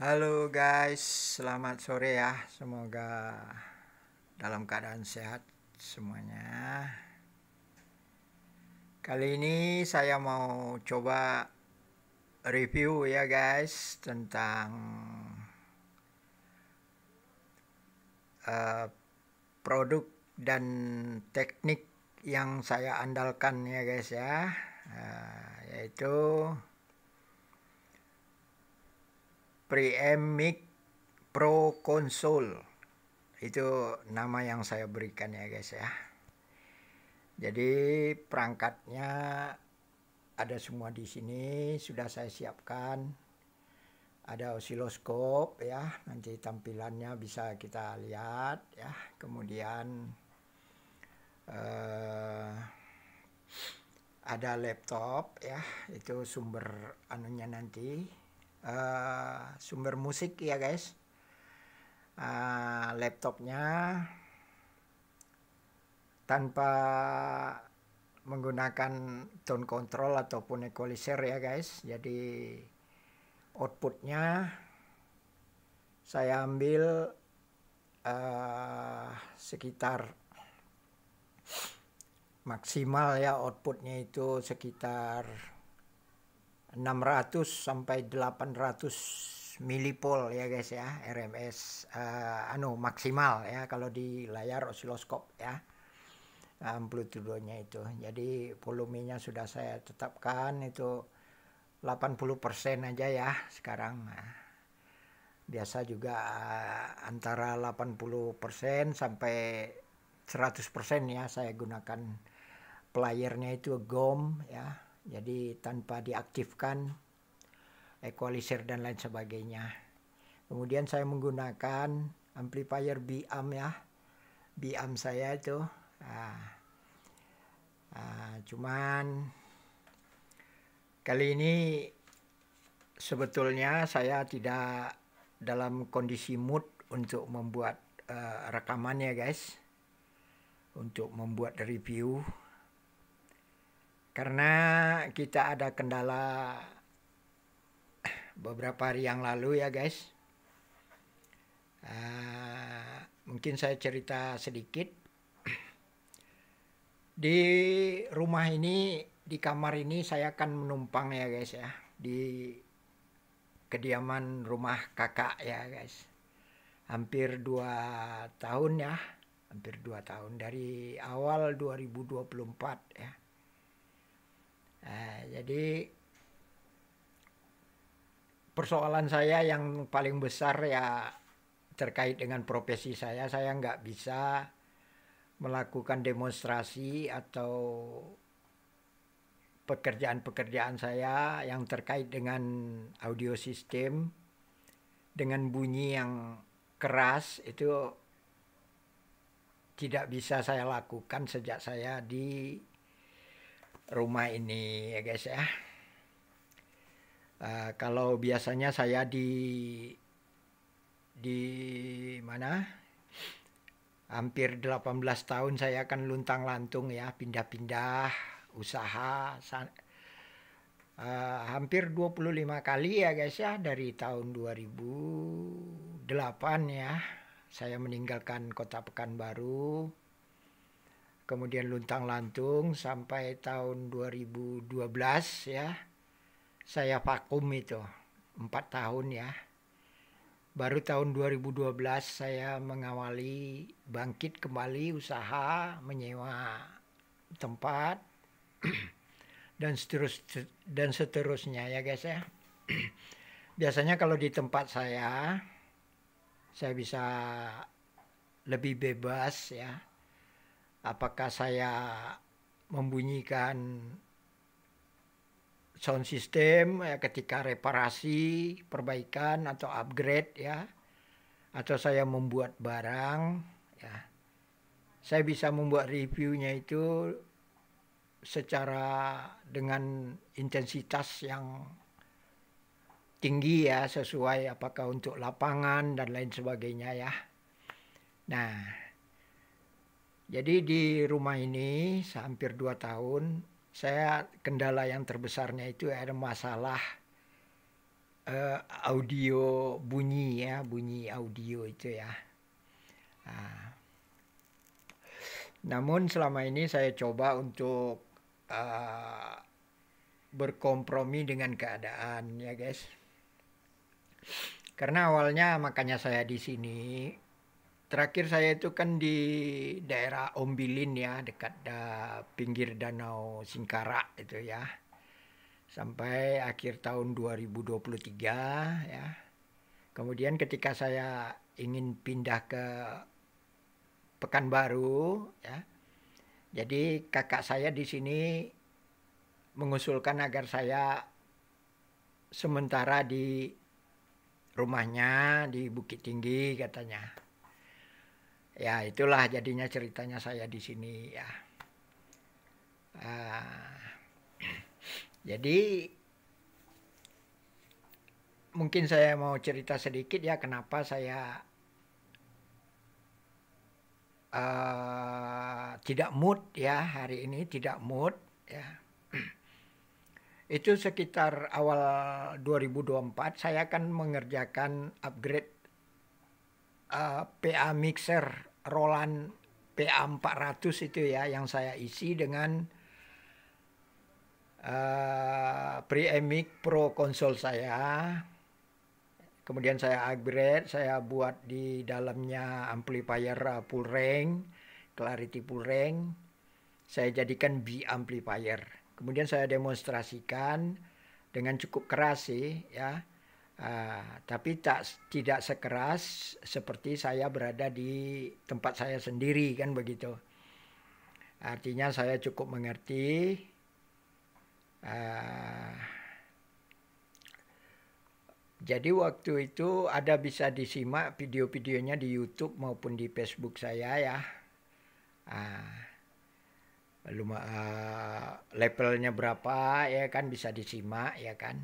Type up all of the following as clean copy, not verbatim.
Halo guys, selamat sore ya. Semoga dalam keadaan sehat semuanya. Kali ini saya mau coba review ya guys tentang produk dan teknik yang saya andalkan ya guys ya. Yaitu Preamp Mic Pro Console. Itu nama yang saya berikan ya guys ya. Jadi perangkatnya ada semua di sini, sudah saya siapkan. Ada osiloskop ya, nanti tampilannya bisa kita lihat ya. Kemudian ada laptop ya, itu sumber anunya nanti, sumber musik ya guys. Laptopnya tanpa menggunakan tone control ataupun equalizer ya guys. Jadi outputnya saya ambil sekitar maksimal ya, outputnya itu sekitar 600 sampai 800 milipol ya guys ya, RMS maksimal ya kalau di layar osiloskop ya, amplitudenya itu. Jadi volumenya sudah saya tetapkan itu 80% aja ya sekarang. Biasa juga antara 80% sampai 100% ya saya gunakan. Playernya itu GOM ya, jadi tanpa diaktifkan equalizer dan lain sebagainya. Kemudian saya menggunakan amplifier Biam ya, Biam saya itu. Cuman kali ini sebetulnya saya tidak dalam kondisi mood untuk membuat rekaman ya guys, untuk membuat review, karena kita ada kendala beberapa hari yang lalu ya guys. Mungkin saya cerita sedikit. Di rumah ini, di kamar ini saya akan menumpang ya guys ya, di kediaman rumah kakak ya guys. Hampir 2 tahun ya, hampir 2 tahun dari awal 2024 ya. Jadi persoalan saya yang paling besar ya terkait dengan profesi saya nggak bisa melakukan demonstrasi atau pekerjaan-pekerjaan saya yang terkait dengan audio system dengan bunyi yang keras, itu tidak bisa saya lakukan sejak saya di rumah ini ya guys ya. Kalau biasanya saya di mana, hampir 18 tahun saya akan luntang-lantung ya, pindah-pindah usaha, hampir 25 kali ya guys ya, dari tahun 2008 ya saya meninggalkan kota Pekanbaru, kemudian luntang-lantung sampai tahun 2012 ya, saya vakum itu 4 tahun ya. Baru tahun 2012 saya mengawali bangkit kembali usaha, menyewa tempat dan seterusnya ya guys ya. Biasanya kalau di tempat saya bisa lebih bebas ya. Apakah saya membunyikan sound system ya ketika reparasi, perbaikan atau upgrade ya, atau saya membuat barang ya. Saya bisa membuat reviewnya itu secara dengan intensitas yang tinggi ya, sesuai apakah untuk lapangan dan lain sebagainya ya. Nah, jadi di rumah ini hampir 2 tahun, saya kendala yang terbesarnya itu ada masalah audio bunyi ya, bunyi audio itu ya. Namun selama ini saya coba untuk berkompromi dengan keadaan ya guys. Karena awalnya makanya saya di sini. Terakhir saya itu kan di daerah Ombilin ya, dekat pinggir Danau Singkarak itu ya. Sampai akhir tahun 2023 ya. Kemudian ketika saya ingin pindah ke Pekanbaru ya. Jadi kakak saya di sini mengusulkan agar saya sementara di rumahnya di Bukit Tinggi katanya. Ya itulah jadinya ceritanya saya di sini ya. Jadi mungkin saya mau cerita sedikit ya kenapa saya tidak mood ya hari ini, tidak mood ya. Itu sekitar awal 2024 saya akan mengerjakan upgrade PA mixer Roland PA 400 itu ya, yang saya isi dengan Preamp Pro konsol saya. Kemudian saya upgrade, saya buat di dalamnya amplifier full range, Clarity full range. Saya jadikan B amplifier. Kemudian saya demonstrasikan dengan cukup keras sih ya. Tapi tidak sekeras seperti saya berada di tempat saya sendiri kan begitu. Artinya saya cukup mengerti. Jadi waktu itu ada bisa disimak video-videonya di YouTube maupun di Facebook saya ya. Levelnya berapa ya kan bisa disimak ya kan.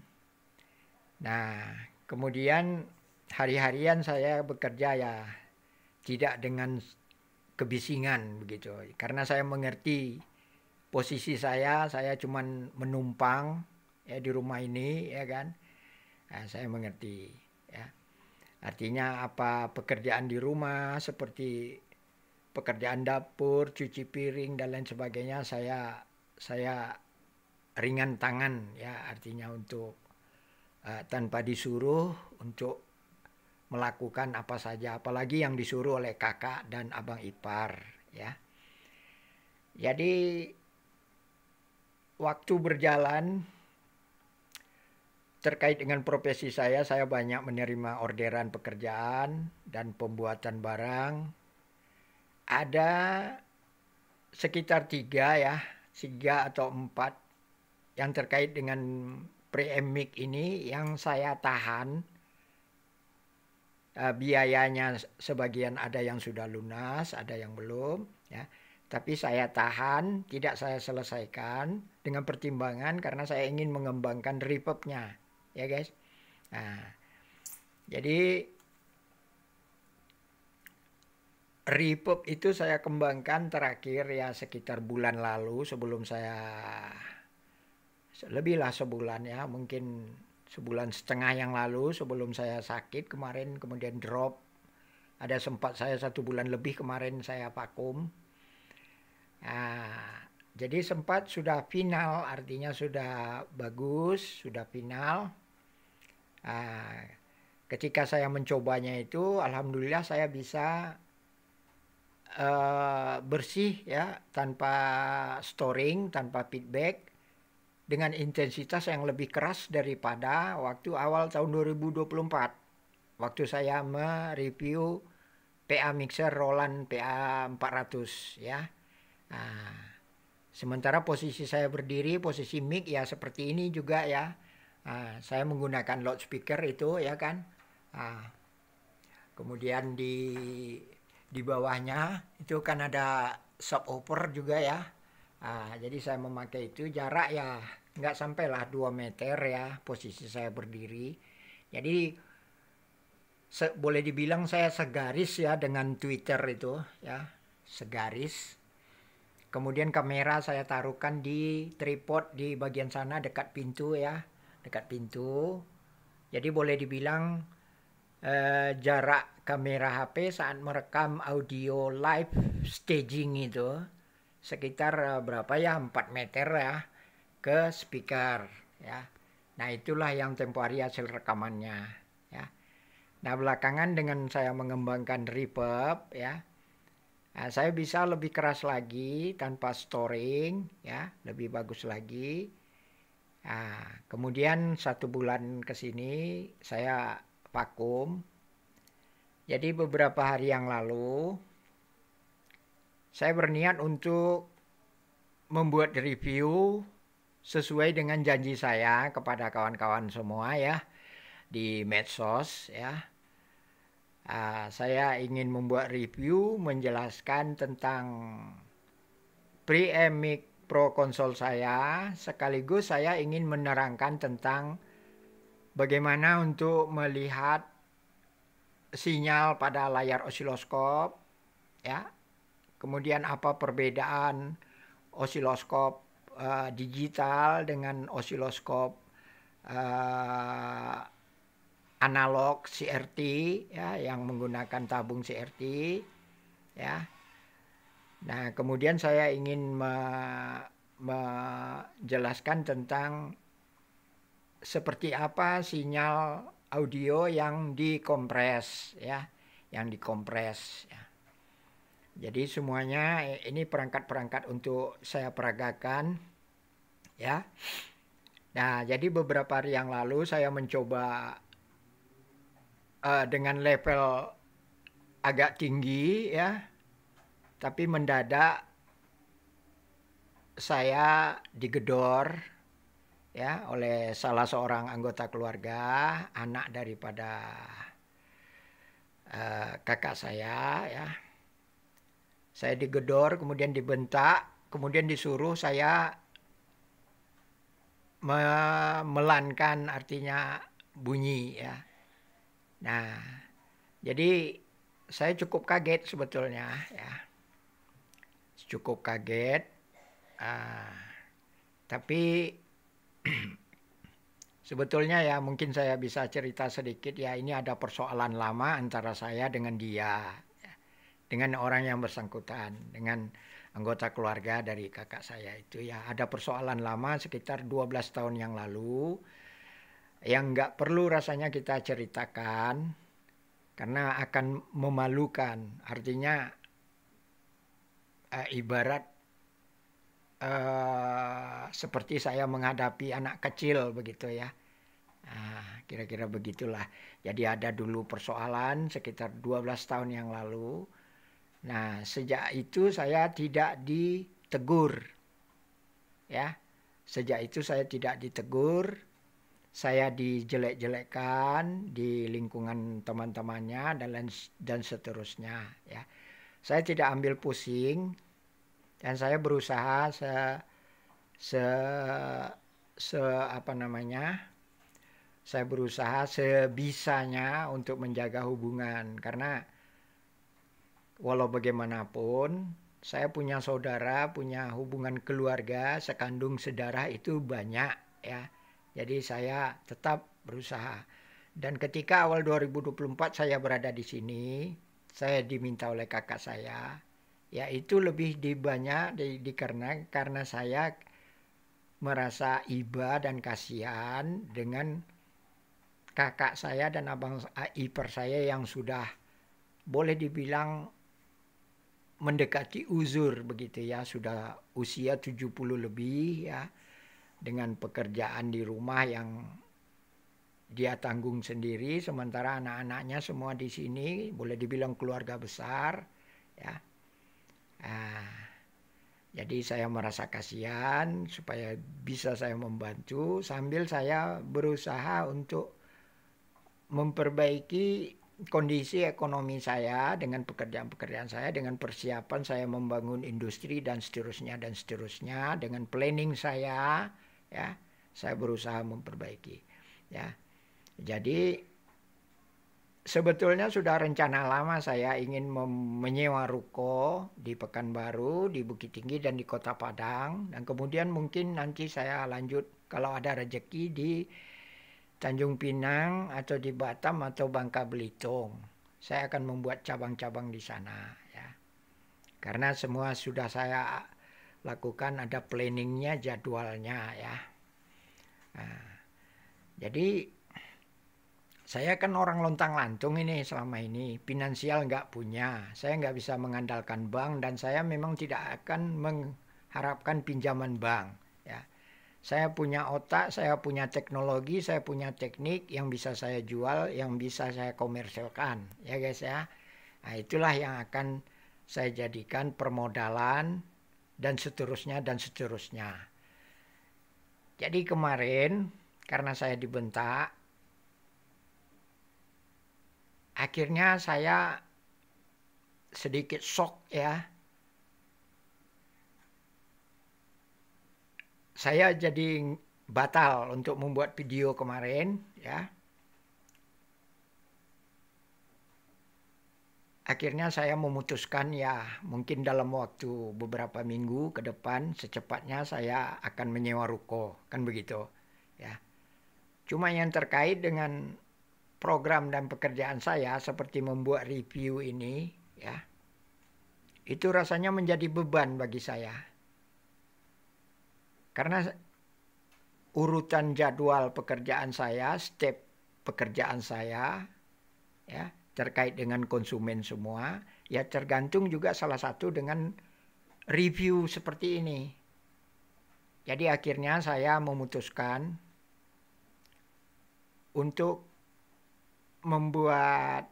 Nah kemudian hari-harian saya bekerja ya tidak dengan kebisingan begitu. Karena saya mengerti posisi saya cuman menumpang ya di rumah ini ya kan. Nah, saya mengerti ya. Artinya apa pekerjaan di rumah seperti pekerjaan dapur, cuci piring dan lain sebagainya saya ringan tangan ya, artinya untuk tanpa disuruh untuk melakukan apa saja, apalagi yang disuruh oleh kakak dan abang ipar ya. Jadi waktu berjalan terkait dengan profesi saya banyak menerima orderan pekerjaan dan pembuatan barang. Ada sekitar 3 atau 4 yang terkait dengan preamp mic ini yang saya tahan. Biayanya sebagian ada yang sudah lunas, ada yang belum ya. Tapi saya tahan, tidak saya selesaikan dengan pertimbangan karena saya ingin mengembangkan reverbnya ya guys. Nah, jadi reverb itu saya kembangkan terakhir ya sekitar bulan lalu, sebelum saya lebihlah sebulan ya, mungkin sebulan setengah yang lalu sebelum saya sakit kemarin, kemudian drop. Ada sempat saya 1 bulan lebih kemarin saya vakum. Nah, jadi sempat sudah final, artinya sudah bagus, sudah final. Ketika saya mencobanya itu, alhamdulillah saya bisa bersih ya, tanpa storing, tanpa feedback, dengan intensitas yang lebih keras daripada waktu awal tahun 2024 waktu saya mereview PA mixer Roland PA 400 ya. Nah, sementara posisi saya berdiri, posisi mic ya seperti ini juga ya. Saya menggunakan loudspeaker itu ya kan. Kemudian di bawahnya itu kan ada subwoofer juga ya. Jadi saya memakai itu, jarak ya nggak sampailah 2 meter ya posisi saya berdiri. Jadi boleh dibilang saya segaris ya dengan Twitter itu ya, segaris. Kemudian kamera saya taruhkan di tripod di bagian sana dekat pintu ya, dekat pintu. Jadi boleh dibilang jarak kamera HP saat merekam audio live staging itu sekitar berapa ya, 4 meter ya ke speaker ya. Nah itulah yang tempo hari hasil rekamannya ya. Nah belakangan dengan saya mengembangkan reverb ya, nah, saya bisa lebih keras lagi tanpa storing ya, lebih bagus lagi. Nah, kemudian 1 bulan ke sini saya vakum. Jadi beberapa hari yang lalu saya berniat untuk membuat review sesuai dengan janji saya kepada kawan-kawan semua ya di medsos ya. Saya ingin membuat review menjelaskan tentang preamp mic Pro konsol saya, sekaligus saya ingin menerangkan tentang bagaimana untuk melihat sinyal pada layar osiloskop ya. Kemudian apa perbedaan osiloskop digital dengan osiloskop analog CRT ya, yang menggunakan tabung CRT ya. Nah, kemudian saya ingin menjelaskan tentang seperti apa sinyal audio yang dikompres ya, yang dikompres ya. Jadi semuanya ini perangkat-perangkat untuk saya peragakan ya. Nah, jadi beberapa hari yang lalu saya mencoba dengan level agak tinggi ya, tapi mendadak saya digedor ya oleh salah seorang anggota keluarga, anak daripada kakak saya ya. Saya digedor, kemudian dibentak, kemudian disuruh saya memelankan, artinya bunyi ya. Nah, jadi saya cukup kaget sebetulnya ya. Cukup kaget. Tapi sebetulnya ya mungkin saya bisa cerita sedikit ya, ini ada persoalan lama antara saya dengan dia. Dengan orang yang bersangkutan, dengan anggota keluarga dari kakak saya itu ya, ada persoalan lama sekitar 12 tahun yang lalu yang nggak perlu rasanya kita ceritakan karena akan memalukan. Artinya ibarat seperti saya menghadapi anak kecil begitu ya. Kira-kira begitulah. Jadi ada dulu persoalan sekitar 12 tahun yang lalu. Nah, sejak itu saya tidak ditegur. Ya. Sejak itu saya tidak ditegur. Saya dijelek-jelekkan di lingkungan teman-temannya dan seterusnya, ya. Saya tidak ambil pusing dan saya berusaha saya berusaha sebisanya untuk menjaga hubungan karena walau bagaimanapun, saya punya saudara, punya hubungan keluarga, sekandung sedarah itu banyak ya. Jadi saya tetap berusaha. Dan ketika awal 2024 saya berada di sini, saya diminta oleh kakak saya, ya itu lebih karena saya merasa iba dan kasihan dengan kakak saya dan abang ipar saya yang sudah boleh dibilang mendekati uzur begitu ya, sudah usia 70 lebih ya, dengan pekerjaan di rumah yang dia tanggung sendiri, sementara anak-anaknya semua di sini boleh dibilang keluarga besar ya. Jadi saya merasa kasihan supaya bisa saya membantu sambil saya berusaha untuk memperbaiki kondisi ekonomi saya dengan pekerjaan-pekerjaan saya, dengan persiapan saya membangun industri dan seterusnya, dengan planning saya, ya, saya berusaha memperbaiki, ya. Jadi sebetulnya sudah rencana lama saya ingin menyewa ruko di Pekanbaru, di Bukit Tinggi dan di Kota Padang, dan kemudian mungkin nanti saya lanjut kalau ada rezeki di Tanjung Pinang atau di Batam atau Bangka Belitung. Saya akan membuat cabang-cabang di sana ya. Karena semua sudah saya lakukan, ada planningnya, jadwalnya ya. Nah, jadi saya kan orang lontang-lantung ini selama ini, finansial nggak punya, saya nggak bisa mengandalkan bank dan saya memang tidak akan mengharapkan pinjaman bank ya. Saya punya otak, saya punya teknologi, saya punya teknik yang bisa saya jual, yang bisa saya komersilkan ya guys ya. Nah, itulah yang akan saya jadikan permodalan dan seterusnya dan seterusnya. Jadi kemarin karena saya dibentak, akhirnya saya sedikit shock ya. Saya jadi batal untuk membuat video kemarin ya. Akhirnya saya memutuskan ya mungkin dalam waktu beberapa minggu ke depan secepatnya saya akan menyewa ruko, kan begitu ya. Cuma yang terkait dengan program dan pekerjaan saya seperti membuat review ini ya, itu rasanya menjadi beban bagi saya. Karena urutan jadwal pekerjaan saya, step pekerjaan saya ya terkait dengan konsumen semua ya tergantung juga salah satu dengan review seperti ini. Jadi akhirnya saya memutuskan untuk membuat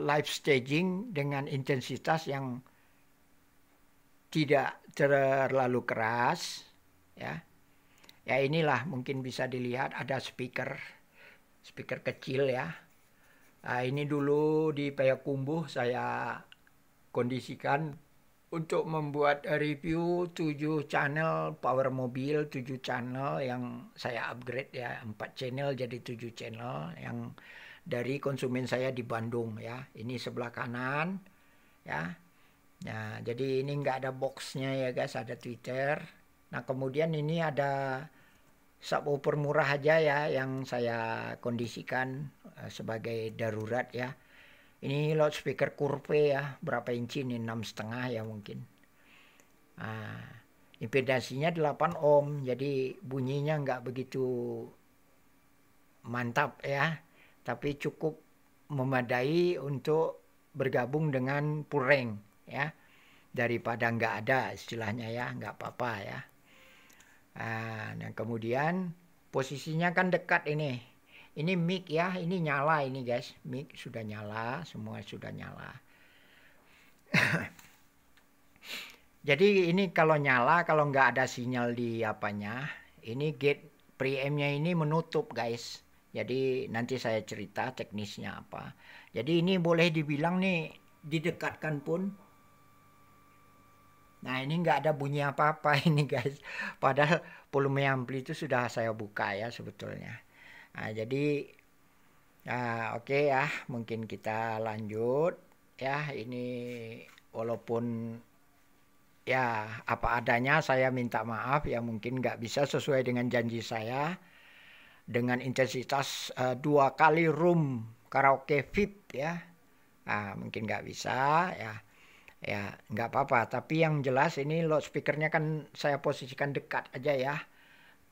live staging dengan intensitas yang tidak terlalu keras ya. Ya inilah mungkin bisa dilihat ada speaker kecil ya. Nah, ini dulu di Payakumbuh saya kondisikan untuk membuat review 7 channel power mobil, 7 channel yang saya upgrade ya, 4 channel jadi 7 channel yang dari konsumen saya di Bandung ya. Ini sebelah kanan ya. Nah, jadi ini nggak ada boxnya ya guys, ada Twitter. Nah, kemudian ini ada subwoofer murah aja ya yang saya kondisikan sebagai darurat ya. Ini loudspeaker Curve ya, berapa inci ini, 6,5 ya mungkin. Nah, impedasinya 8 ohm, jadi bunyinya nggak begitu mantap ya, tapi cukup memadai untuk bergabung dengan pureng ya, daripada nggak ada istilahnya ya, nggak apa-apa ya. Nah, kemudian posisinya kan dekat ini. Ini mic ya, ini nyala ini guys, mic sudah nyala, semua sudah nyala. Jadi ini kalau nyala, kalau nggak ada sinyal di apanya, ini gate preampnya ini menutup guys. Jadi nanti saya cerita teknisnya apa. Jadi ini boleh dibilang nih didekatkan pun. Nah ini nggak ada bunyi apa-apa ini guys. Padahal volume ampli itu sudah saya buka ya sebetulnya. Nah jadi oke ya, mungkin kita lanjut ya. Ini walaupun ya apa adanya, saya minta maaf ya, mungkin nggak bisa sesuai dengan janji saya dengan intensitas 2 kali room karaoke VIP ya. Nah, mungkin nggak bisa ya. Ya nggak apa-apa, tapi yang jelas ini loudspeakernya kan saya posisikan dekat aja ya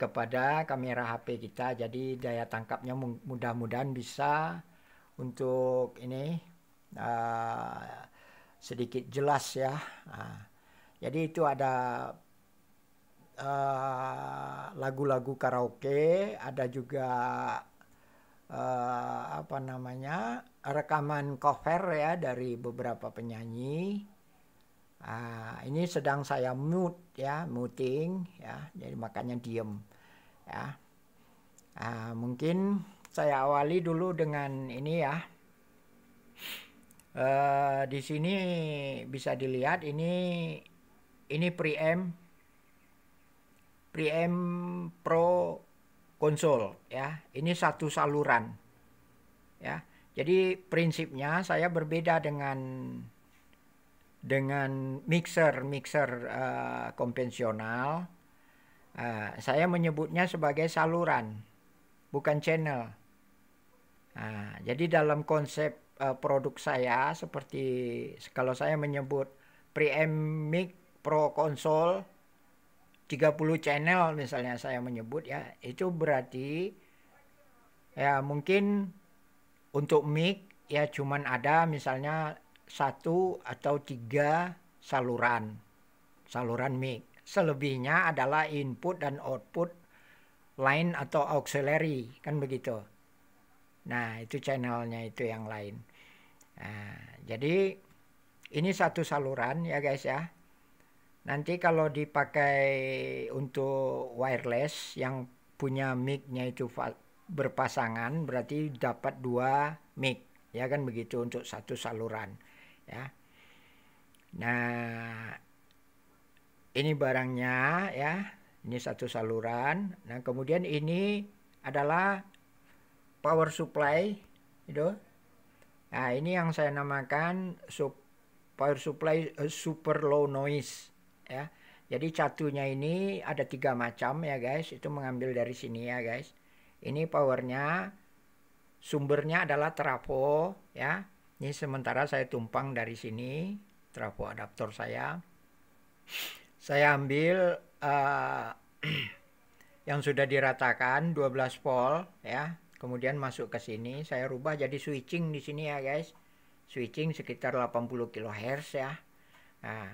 kepada kamera HP kita, jadi daya tangkapnya mudah-mudahan bisa untuk ini sedikit jelas ya. Jadi itu ada lagu-lagu karaoke, ada juga apa namanya, rekaman cover ya dari beberapa penyanyi. Ini sedang saya mute ya, muting ya, jadi makanya diem ya. Mungkin saya awali dulu dengan ini ya. Di sini bisa dilihat ini preamp Pro konsol ya. Ini satu saluran ya. Jadi prinsipnya saya berbeda dengan mixer konvensional. Saya menyebutnya sebagai saluran bukan channel. Nah, jadi dalam konsep produk saya, seperti kalau saya menyebut preamp mic Pro Console 30 channel misalnya saya menyebut ya, itu berarti ya mungkin untuk mic ya cuman ada misalnya 1 atau 3 saluran mic. Selebihnya adalah input dan output line atau auxiliary, kan begitu. Nah, itu channelnya itu yang lain. Nah, jadi ini satu saluran ya guys ya. Nanti kalau dipakai untuk wireless yang punya mic-nya itu berpasangan, berarti dapat 2 mic, ya kan begitu, untuk satu saluran ya. Nah, ini barangnya ya. Ini satu saluran. Nah, kemudian ini adalah power supply itu. Nah, ini yang saya namakan power supply super low noise ya. Jadi catunya ini ada 3 macam ya guys. Itu mengambil dari sini ya guys. Ini powernya, sumbernya adalah trafo ya. Ini sementara saya tumpang dari sini trafo adaptor saya. Saya ambil yang sudah diratakan 12 volt ya. Kemudian masuk ke sini, saya rubah jadi switching di sini ya guys. Switching sekitar 80 kHz ya. Nah,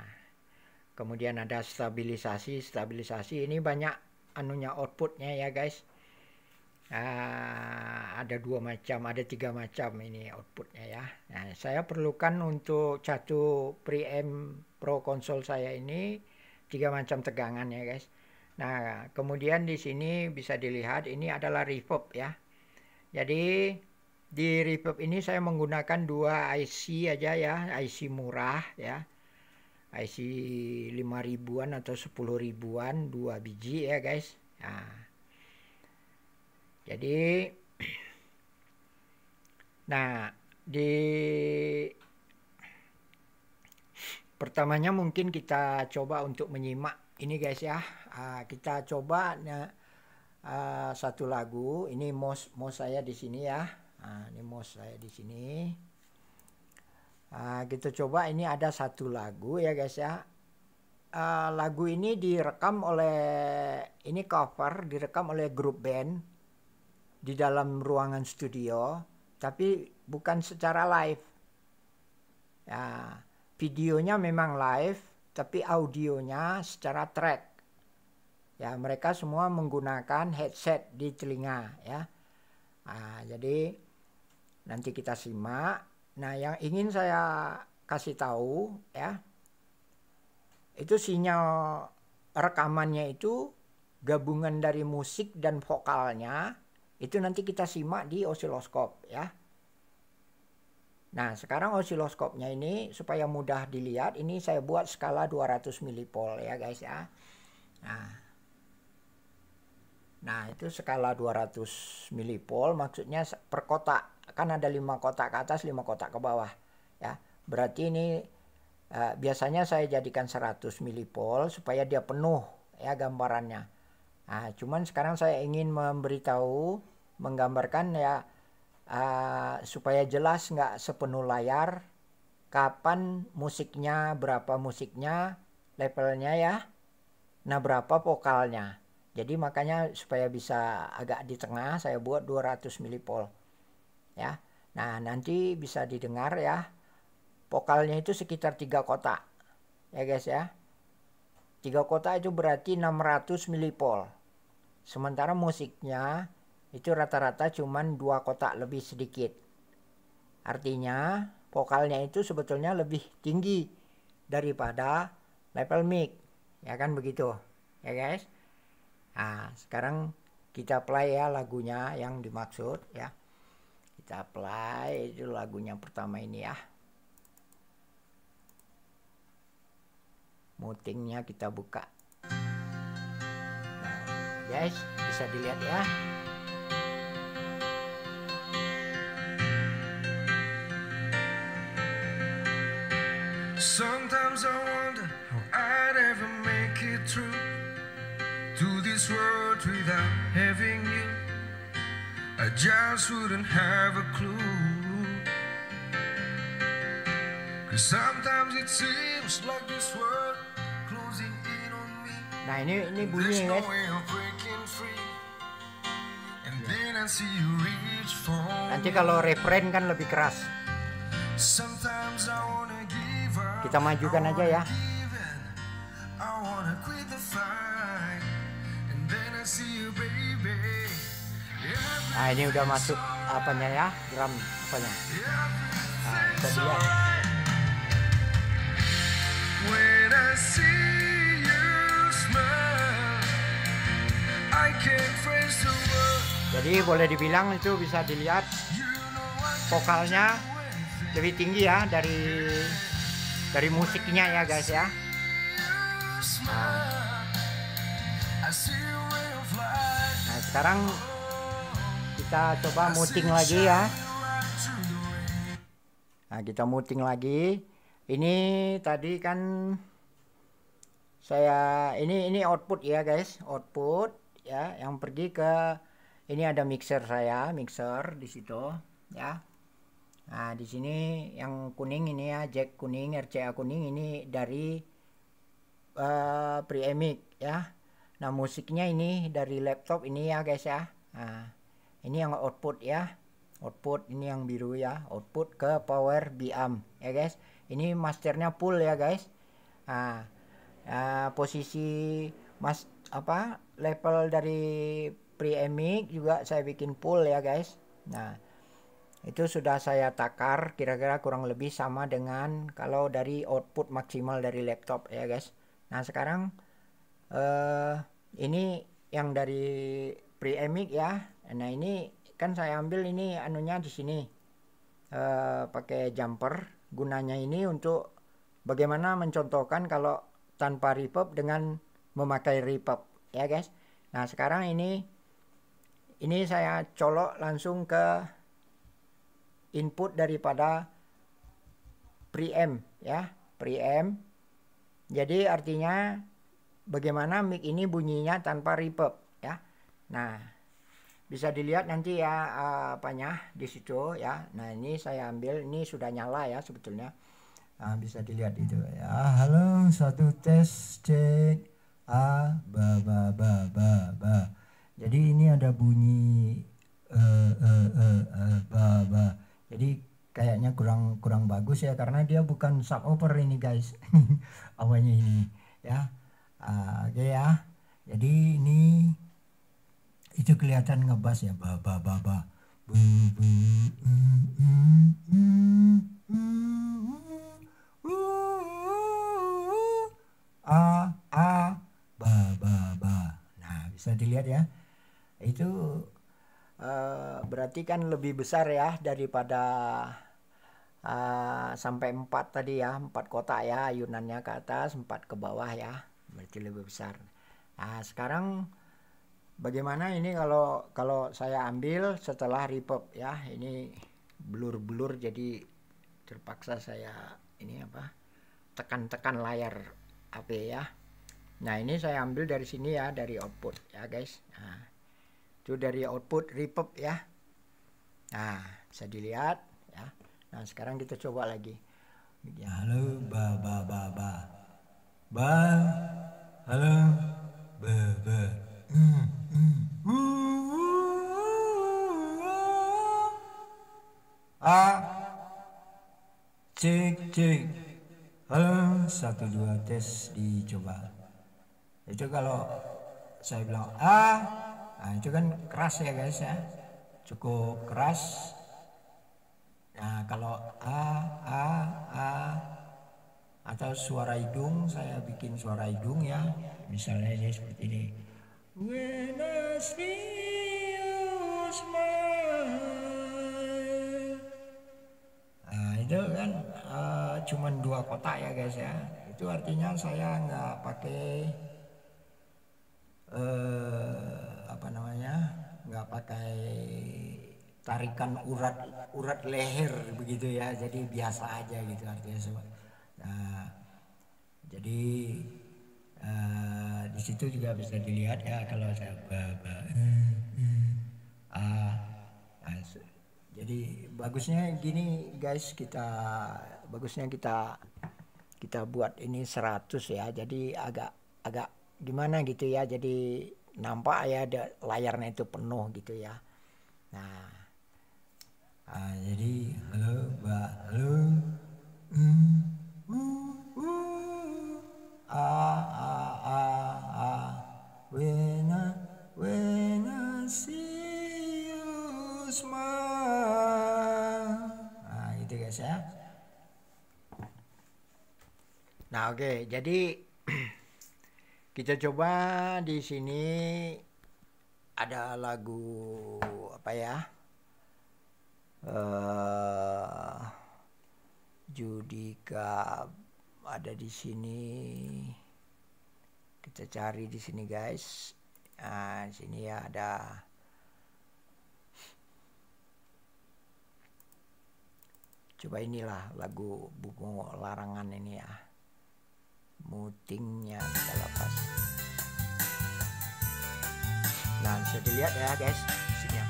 kemudian ada stabilisasi ini banyak anunya, outputnya ya guys. Ada 2 macam, ada 3 macam ini outputnya ya. Nah, saya perlukan untuk satu preamp Pro Console saya ini 3 macam tegangan ya guys. Nah, kemudian di sini bisa dilihat ini adalah reverb ya. Jadi di reverb ini saya menggunakan 2 IC aja ya, IC murah ya. IC 5.000-an atau 10.000-an, 2 biji ya guys. Nah, jadi di pertamanya mungkin kita coba untuk menyimak ini guys ya. Kita coba satu lagu. Ini mouse saya di sini ya. Ini mouse saya di sini. Kita coba, ini ada satu lagu ya guys ya. Lagu ini direkam oleh grup band di dalam ruangan studio, tapi bukan secara live. Ya, videonya memang live, tapi audionya secara track. Ya, mereka semua menggunakan headset di telinga ya. Jadi nanti kita simak. Nah, yang ingin saya kasih tahu ya, itu sinyal rekamannya itu gabungan dari musik dan vokalnya, itu nanti kita simak di osiloskop ya. Nah, sekarang osiloskopnya ini supaya mudah dilihat, ini saya buat skala 200 mV ya guys ya. Nah, itu skala 200 mV maksudnya per kotak. Kan ada 5 kotak ke atas, 5 kotak ke bawah ya. Berarti ini biasanya saya jadikan 100 mV supaya dia penuh ya gambarannya. Nah, cuman sekarang saya ingin menggambarkan ya, supaya jelas nggak sepenuh layar kapan musiknya, berapa musiknya, levelnya ya. Nah, berapa vokalnya. Jadi makanya supaya bisa agak di tengah saya buat 200 mV ya. Nah, nanti bisa didengar ya. Vokalnya itu sekitar 3 kotak ya guys ya. 3 kotak itu berarti 600 mV. Sementara musiknya itu rata-rata cuman 2 kotak lebih sedikit. Artinya vokalnya itu sebetulnya lebih tinggi daripada level mic. Ya kan begitu ya guys. Nah, sekarang kita play ya lagunya yang dimaksud ya. Kita play itu lagunya pertama ini ya. Mutingnya kita buka. Nah, guys, bisa dilihat ya. Sometimes I wonder how I'd ever make it through to this world without having you. I just wouldn't have a clue. 'Cause sometimes it seems like this world closing in on me. Nah ini There's bunyi no guys. way of breaking free. And then I see you reach for Nanti me. kalau refrain kan lebih keras. Sometimes I wanna give up. Kita majukan aja ya. Give in. I wanna quit the fight. And then I see you, baby. Nah ini udah masuk apanya ya, drum apanya. Nah, bisa dilihat. When I see you smile, I can't face the world. Jadi boleh dibilang itu bisa dilihat You know I vokalnya lebih tinggi ya dari musiknya ya guys ya. smile. I see your way of life. Nah sekarang kita coba muting lagi ya. Nah kita muting lagi. Ini tadi kan saya ini output ya guys, output ya yang pergi ke ini ada mixer saya, mixer di situ ya. Nah di sini yang kuning ini ya, jack kuning, RCA kuning ini dari preamp ya. Nah musiknya ini dari laptop ini ya guys ya. Nah ini yang output ya, output ini yang biru ya, output ke power biam ya guys. Ini masternya full ya guys. Nah posisi level dari preamp juga saya bikin full ya guys. Nah itu sudah saya takar kira-kira kurang lebih sama dengan kalau dari output maksimal dari laptop ya guys. Nah sekarang ini yang dari preamp ya. Nah ini kan saya ambil ini anunya di sini pakai jumper. Gunanya ini untuk bagaimana mencontohkan kalau tanpa reverb dengan memakai reverb ya guys. Nah sekarang ini saya colok langsung ke input daripada preamp ya, preamp. Jadi artinya bagaimana mic ini bunyinya tanpa reverb ya. Nah bisa dilihat nanti ya apanya di situ ya. Nah ini saya ambil, ini sudah nyala ya sebetulnya. Nah, bisa dilihat itu ya. Halo, satu tes cek ba ba ba ba ba. Jadi ini ada bunyi ba ba. Jadi kayaknya kurang bagus ya karena dia bukan subwoofer ini guys. Awalnya ini ya. Oke ya. Jadi ini itu kelihatan ngebas ya ba ba ba ba. Ba ba ba. Nah, bisa dilihat ya. Itu berarti kan lebih besar ya daripada sampai 4 tadi ya, 4 kotak ya, ayunannya ke atas, 4 ke bawah ya. Berarti lebih besar. Nah, sekarang bagaimana ini kalau saya ambil setelah reverb ya, ini blur jadi terpaksa saya ini tekan-tekan layar HP ya. Nah ini saya ambil dari sini ya, dari output ya guys. Nah itu dari output reverb ya. Nah bisa dilihat ya. Nah sekarang kita coba lagi ya. Halo ba ba ba ba ba, halo ba ba. Cek halo 1 2 tes dicoba. Itu kalau saya bilang nah itu kan keras ya guys ya, cukup keras. Nah kalau atau suara hidung, saya bikin suara hidung ya, misalnya ini seperti ini. When I see you smile. Nah itu kan cuman 2 kotak ya guys ya. Itu artinya saya nggak pakai nggak pakai tarikan urat leher begitu ya. Jadi biasa aja gitu artinya sobat. Nah jadi di situ juga bisa dilihat ya kalau saya Jadi bagusnya gini guys, bagusnya kita buat ini 100 ya. Jadi agak gimana gitu ya. Jadi nampak ya layarnya itu penuh gitu ya. Nah, jadi halo Mbak, halo. When I see you smile. Nah, gitu guys ya. Nah, oke. Jadi kita coba di sini ada lagu apa ya? Judika ada di sini. Kita cari di sini guys. Nah, di sini ya ada. Coba inilah lagu Bunga Larangan ini ya. Mutingnya kita lepas. Nah, bisa dilihat ya guys. Sini ya.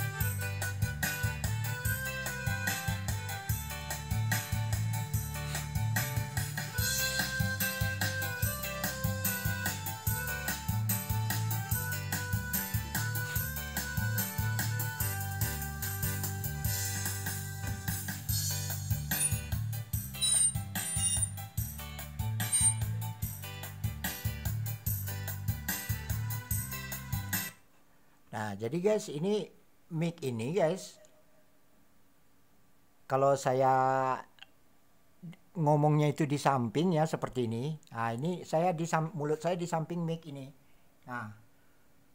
Nah, jadi guys, ini mic ini guys, kalau saya ngomongnya itu di samping ya seperti ini. Nah, ini saya mulut saya di samping mic ini. Nah,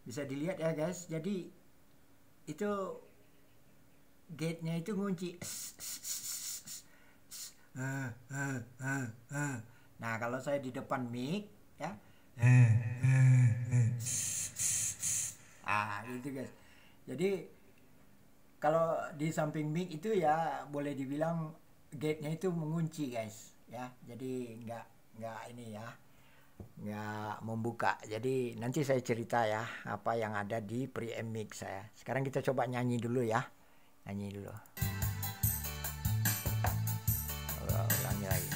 bisa dilihat ya guys. Jadi itu gate-nya itu ngunci. Nah, kalau saya di depan mic ya. Gitu guys. Jadi kalau di samping mic itu ya boleh dibilang gate-nya itu mengunci guys ya. Jadi nggak ini ya, nggak membuka. Jadi nanti saya cerita ya apa yang ada di preamp mic saya. Sekarang kita coba nyanyi dulu ya. Nyanyi dulu. Ulangi lagi.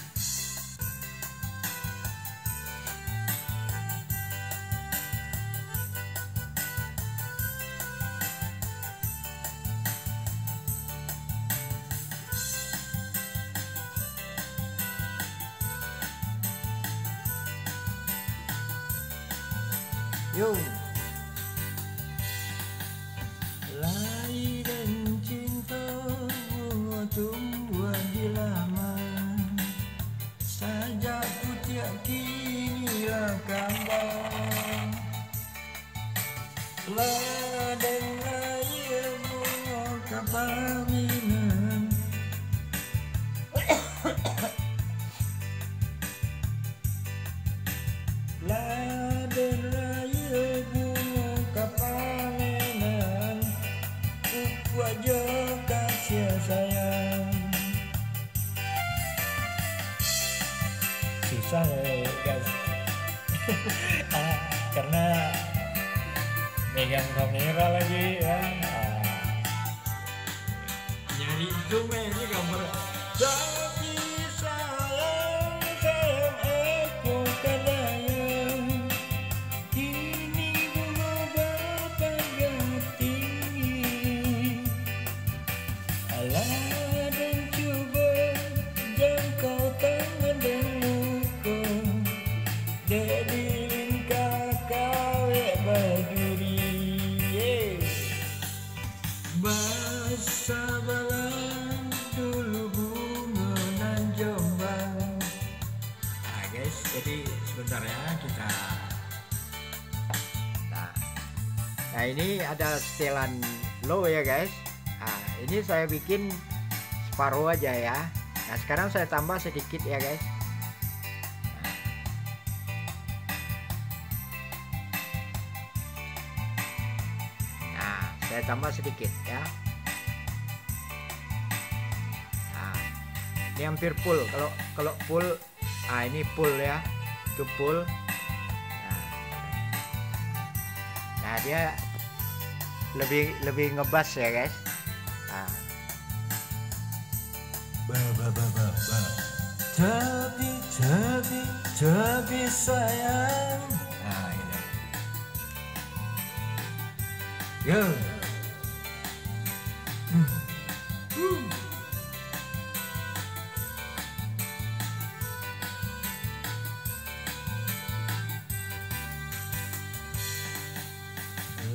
Yo. Lari dan cinta tumbuhan di laman, sajak putih kinilah kambang. Ladang raya bunga kepaminan, ladang raya bunga kepaminan, wajah kasih sayang. Susah ya guys. Karena megang kamera lagi ya. Nyari zoom ini gambar. Tapi sayang aku kadang kini bunga berpangkat tinggi. Alah dan coba jangkau tangan dan luka, dedilin kakak berduri. Basah balang dulu bunga nan jombang. Nah guys, jadi sebentar ya kita. Nah ini ada setelan low ya guys. Nah ini saya bikin separuh aja ya. Nah sekarang saya tambah sedikit ya guys. Nah saya tambah sedikit ya. Nah ini hampir full. Kalau full, ini full ya. Itu full. Nah dia lebih ngebas ya guys. Nah, Ba ba ba ba ba. Tapi sayang. Nah, ini. Yo.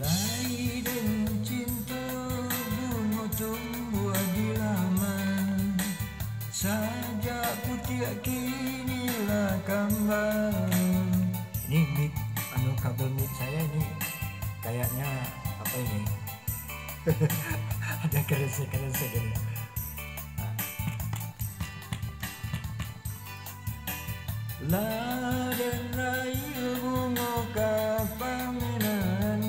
Lai dan cinta bunga tumbuh di laman, saja ku tiak kinilah kambang. Ini mic, kabel mic saya ini kayaknya apa ini? Ada kerasa gini. Laden raya bunga kapamenan.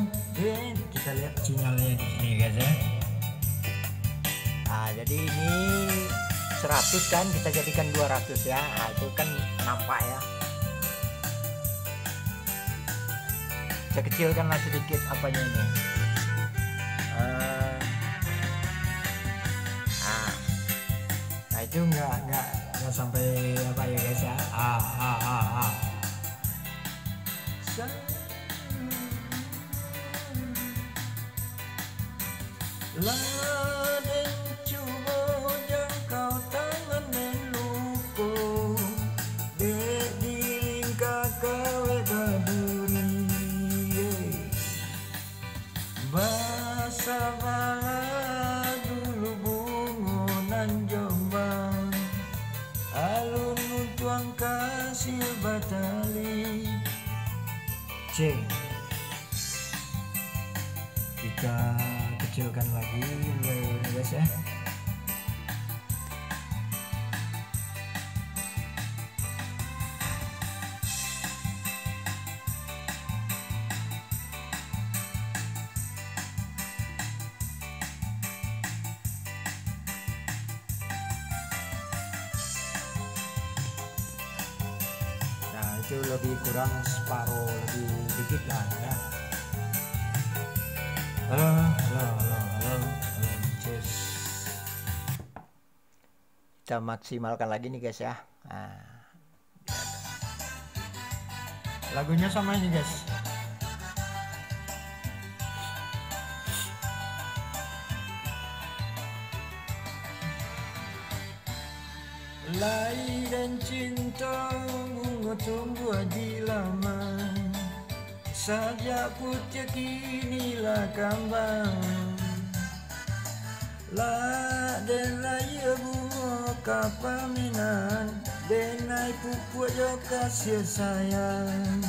Kita lihat sinyalnya di sini guys ya. Nah, jadi ini 100 kan, kita jadikan 200 ya. Nah, itu kan nampak ya. Saya kecilkanlah sedikit apanya ini. Nah itu nggak sampai apa ya guys ya. Laden cuba jangkau tangan dan luko, dek dilingkar kawe baduri, basa bala dulu bungonan Jombang, alun tuang kasih batali. Cek, kita kecilkan lagi guys ya. Nah itu lebih kurang separuh, lebih dikit lah ya. Halo, cheers. Kita maksimalkan lagi nih guys ya. Nah, lagunya sama ini guys. Lai dan cinta bunga tumbuh di laman, saja putih kinilah kambang. Laden raya bunga kapamenan, benai pupuk jo kasih sayang.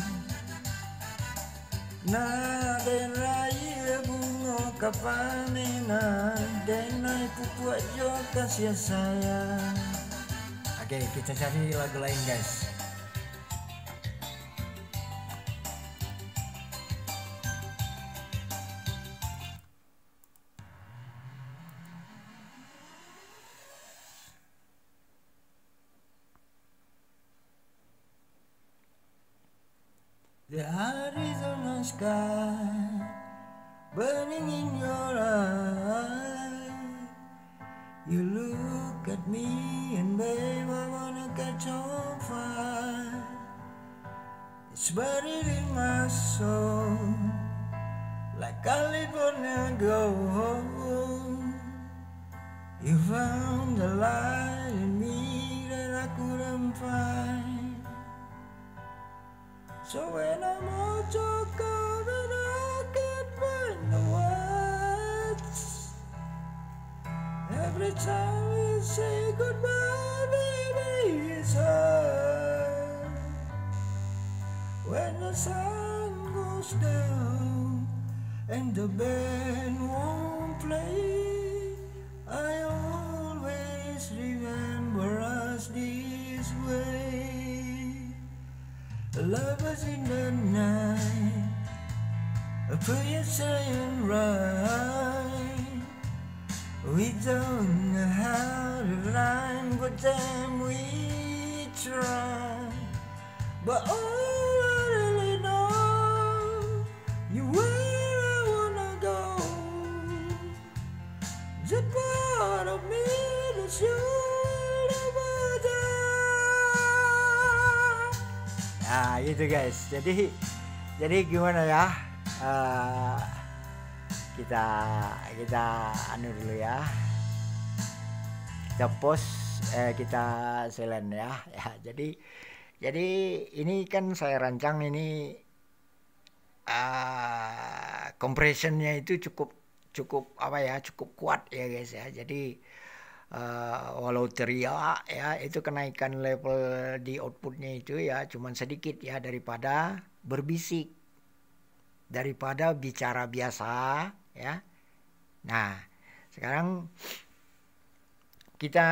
Laden raya bunga kapamenan, benai pupuk jo kasih sayang. Oke, kita cari lagu lain guys. The Arizona sky burning in your eye. You look at me and babe, I wanna catch on fire. It's buried in my soul like California gold. You found the light in me that I couldn't find. So when I'm all choked up and I can't find the words, every time we say goodbye, baby, it's hard. When the sun goes down and the band won't play, I always remember us this way. Lovers in the night, a prayer saying right. We don't know how to rhyme, but then we try. But all I really know, you where I wanna go. The part of me that's yours. Nah, gitu guys. Jadi gimana ya? Eh, kita kita anu dulu ya. Kita post kita silent ya. Ya, jadi ini kan saya rancang ini compressionnya itu cukup apa ya, cukup kuat ya guys ya. Jadi walau teriak ya, itu kenaikan level di outputnya itu ya cuman sedikit ya daripada berbisik, daripada bicara biasa ya. Nah, sekarang kita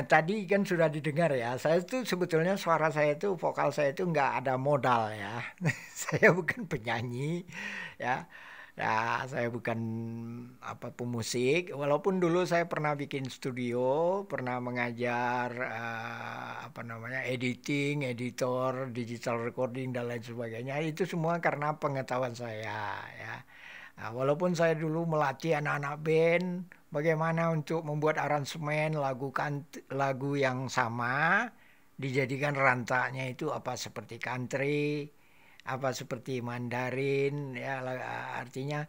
tadi kan sudah didengar ya, saya itu sebetulnya suara saya itu, vokal saya itu nggak ada modal ya. Saya bukan penyanyi ya. Ya, saya bukan pemusik, walaupun dulu saya pernah bikin studio, pernah mengajar editing, editor, digital recording dan lain sebagainya. Itu semua karena pengetahuan saya ya. Nah, walaupun saya dulu melatih anak-anak band bagaimana untuk membuat aransemen lagu yang sama dijadikan rantaknya itu apa seperti country, apa seperti Mandarin ya, artinya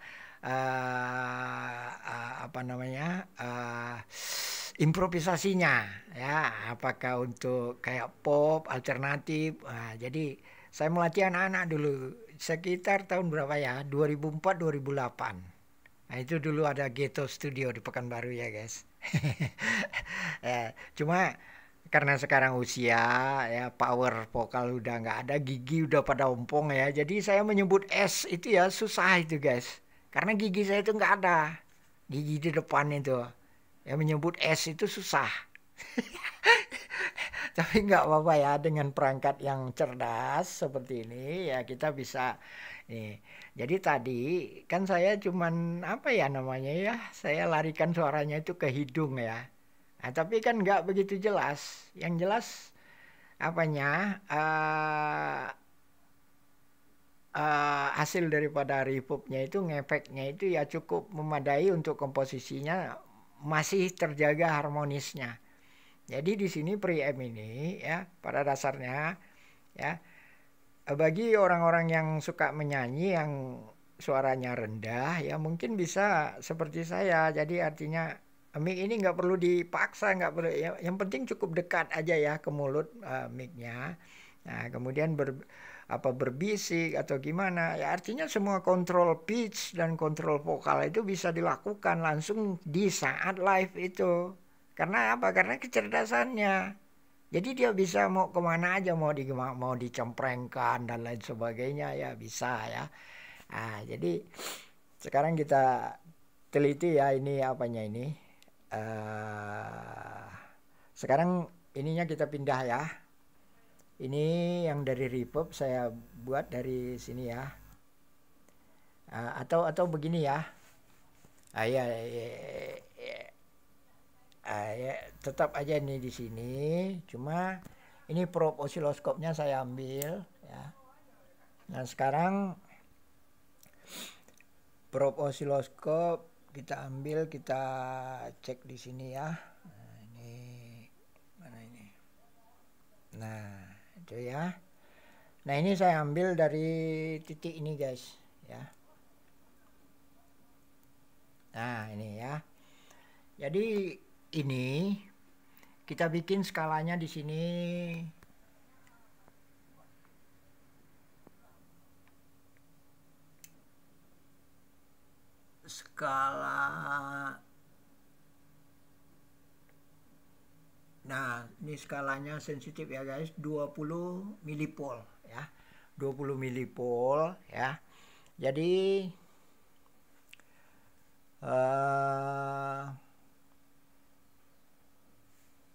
improvisasinya ya, apakah untuk kayak pop alternatif. Nah, jadi saya melatih anak-anak dulu sekitar tahun berapa ya, 2004 2008. Nah, itu dulu ada Ghetto Studio di Pekanbaru ya guys. Ya, cuma karena sekarang usia ya, power vokal udah nggak ada, gigi udah pada ompong ya, jadi saya menyebut S itu ya susah itu guys, karena gigi saya itu nggak ada gigi di depan itu ya, menyebut S itu susah. Tapi nggak apa-apa ya, dengan perangkat yang cerdas seperti ini ya kita bisa nih. Jadi tadi kan saya cuman apa ya namanya ya, saya larikan suaranya itu ke hidung ya. Nah, tapi kan nggak begitu jelas. Yang jelas apanya hasil daripada reverbnya itu, ngefeknya itu ya cukup memadai untuk komposisinya, masih terjaga harmonisnya. Jadi di sini preamp ini ya pada dasarnya ya, bagi orang-orang yang suka menyanyi yang suaranya rendah ya mungkin bisa seperti saya. Jadi artinya mic ini nggak perlu dipaksa, nggak perlu ya, yang penting cukup dekat aja ya ke mulut micnya. Nah, kemudian berbisik atau gimana ya, artinya semua kontrol pitch dan kontrol vokal itu bisa dilakukan langsung di saat live itu. Karena apa? Karena kecerdasannya. Jadi dia bisa mau kemana aja, mau dicemprengkan dan lain sebagainya ya bisa ya. Nah, jadi sekarang kita teliti ya ini apanya ini. Sekarang ininya kita pindah ya. Ini yang dari reverb saya buat dari sini ya. Atau begini ya. Ya, ya, tetap aja nih di sini. Cuma ini probe osiloskopnya saya ambil ya. Nah, sekarang probe osiloskop kita ambil, kita cek di sini ya. Nah, ini mana ini? Nah, itu ya. Nah, ini saya ambil dari titik ini guys ya. Nah, ini ya. Jadi ini kita bikin skalanya di sini. Skala. Nah, ini skalanya sensitif ya guys, 20 milipol ya. 20 milipol ya. Jadi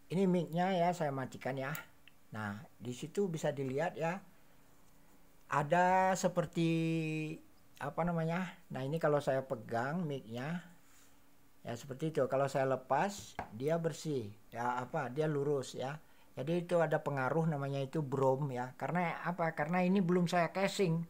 ini mic-nya ya saya matikan ya. Nah, di situ bisa dilihat ya. Ada seperti apa namanya? Nah, ini kalau saya pegang mic-nya ya seperti itu. Kalau saya lepas dia bersih ya, dia lurus ya. Jadi itu ada pengaruh namanya itu brom ya. Karena apa? Karena ini belum saya casing.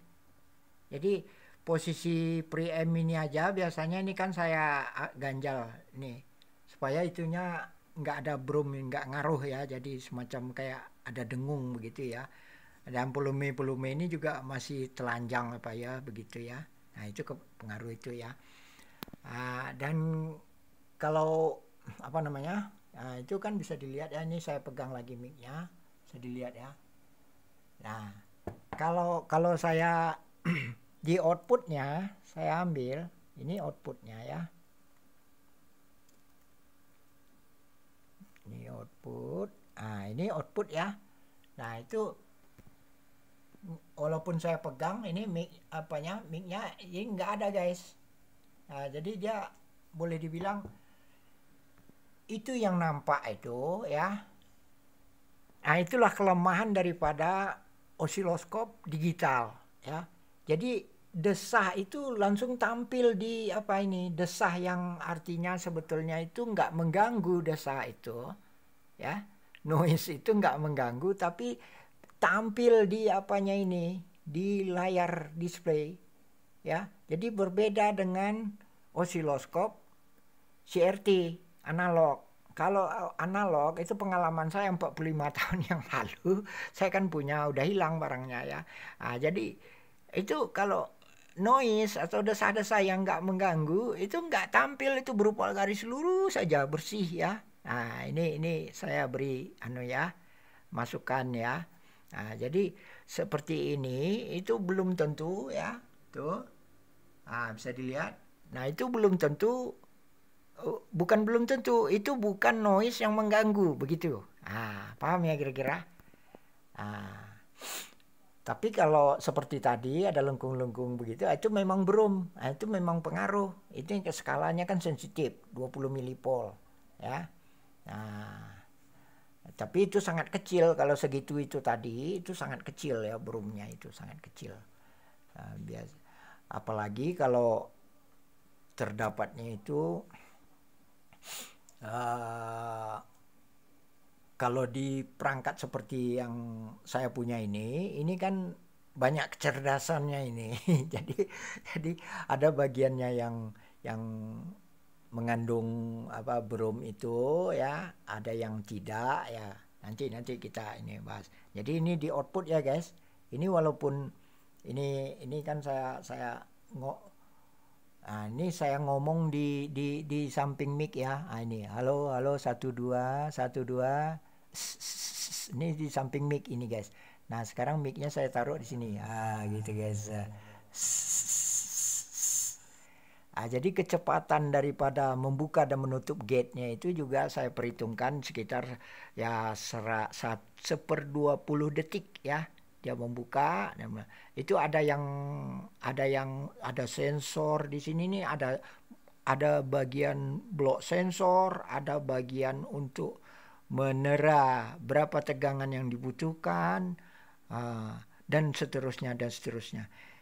Jadi posisi preamp ini aja biasanya ini kan saya ganjal nih supaya itunya nggak ada brum, nggak ngaruh ya, jadi semacam kayak ada dengung begitu ya. Dan volume ini juga masih telanjang apa ya begitu ya. Nah itu pengaruh itu ya. Dan kalau apa namanya, itu kan bisa dilihat ya, ini saya pegang lagi mic-nya, bisa dilihat ya. Nah kalau saya di outputnya saya ambil, ini outputnya ya, ini output, ini output ya. Nah itu walaupun saya pegang ini mic-nya ini nggak ada guys. Nah, jadi dia boleh dibilang itu yang nampak itu ya. Nah itulah kelemahan daripada osiloskop digital ya. Jadi desah itu langsung tampil di desah yang artinya sebetulnya itu nggak mengganggu, desah itu ya, noise itu nggak mengganggu, tapi tampil di di layar display ya. Jadi berbeda dengan osiloskop CRT analog. Kalau analog itu pengalaman saya 45 tahun yang lalu, saya kan punya, udah hilang barangnya ya. Jadi itu kalau noise atau desah-desah yang nggak mengganggu itu nggak tampil, itu berupa garis lurus saja, bersih ya. Nah ini saya beri masukan ya. Nah, jadi seperti ini itu belum tentu ya, tuh. Bisa dilihat. Nah itu belum tentu, belum tentu itu bukan noise yang mengganggu begitu. Paham ya kira-kira? Tapi kalau seperti tadi ada lengkung-lengkung begitu, itu memang brum, itu memang pengaruh. Itu yang skalanya kan sensitif, 20 milipol ya. Tapi itu sangat kecil, kalau segitu itu tadi itu sangat kecil ya, brumnya itu sangat kecil. Biasa. Apalagi kalau terdapatnya itu kalau di perangkat seperti yang saya punya ini kan banyak kecerdasannya ini. jadi ada bagiannya yang mengandung brum itu ya, ada yang tidak ya. Nanti kita ini bahas. Jadi ini di output ya guys. Ini walaupun ini kan saya ini saya ngomong di samping mic ya. Ini halo 1 2 1 2. Ini di samping mic ini guys. Nah sekarang mic-nya saya taruh di sini. Gitu guys. Jadi kecepatan daripada membuka dan menutup gate-nya itu juga saya perhitungkan sekitar ya 1/20 detik ya. Dia membuka, itu ada sensor di sini nih, ada bagian blok sensor, ada bagian untuk menera berapa tegangan yang dibutuhkan, dan seterusnya.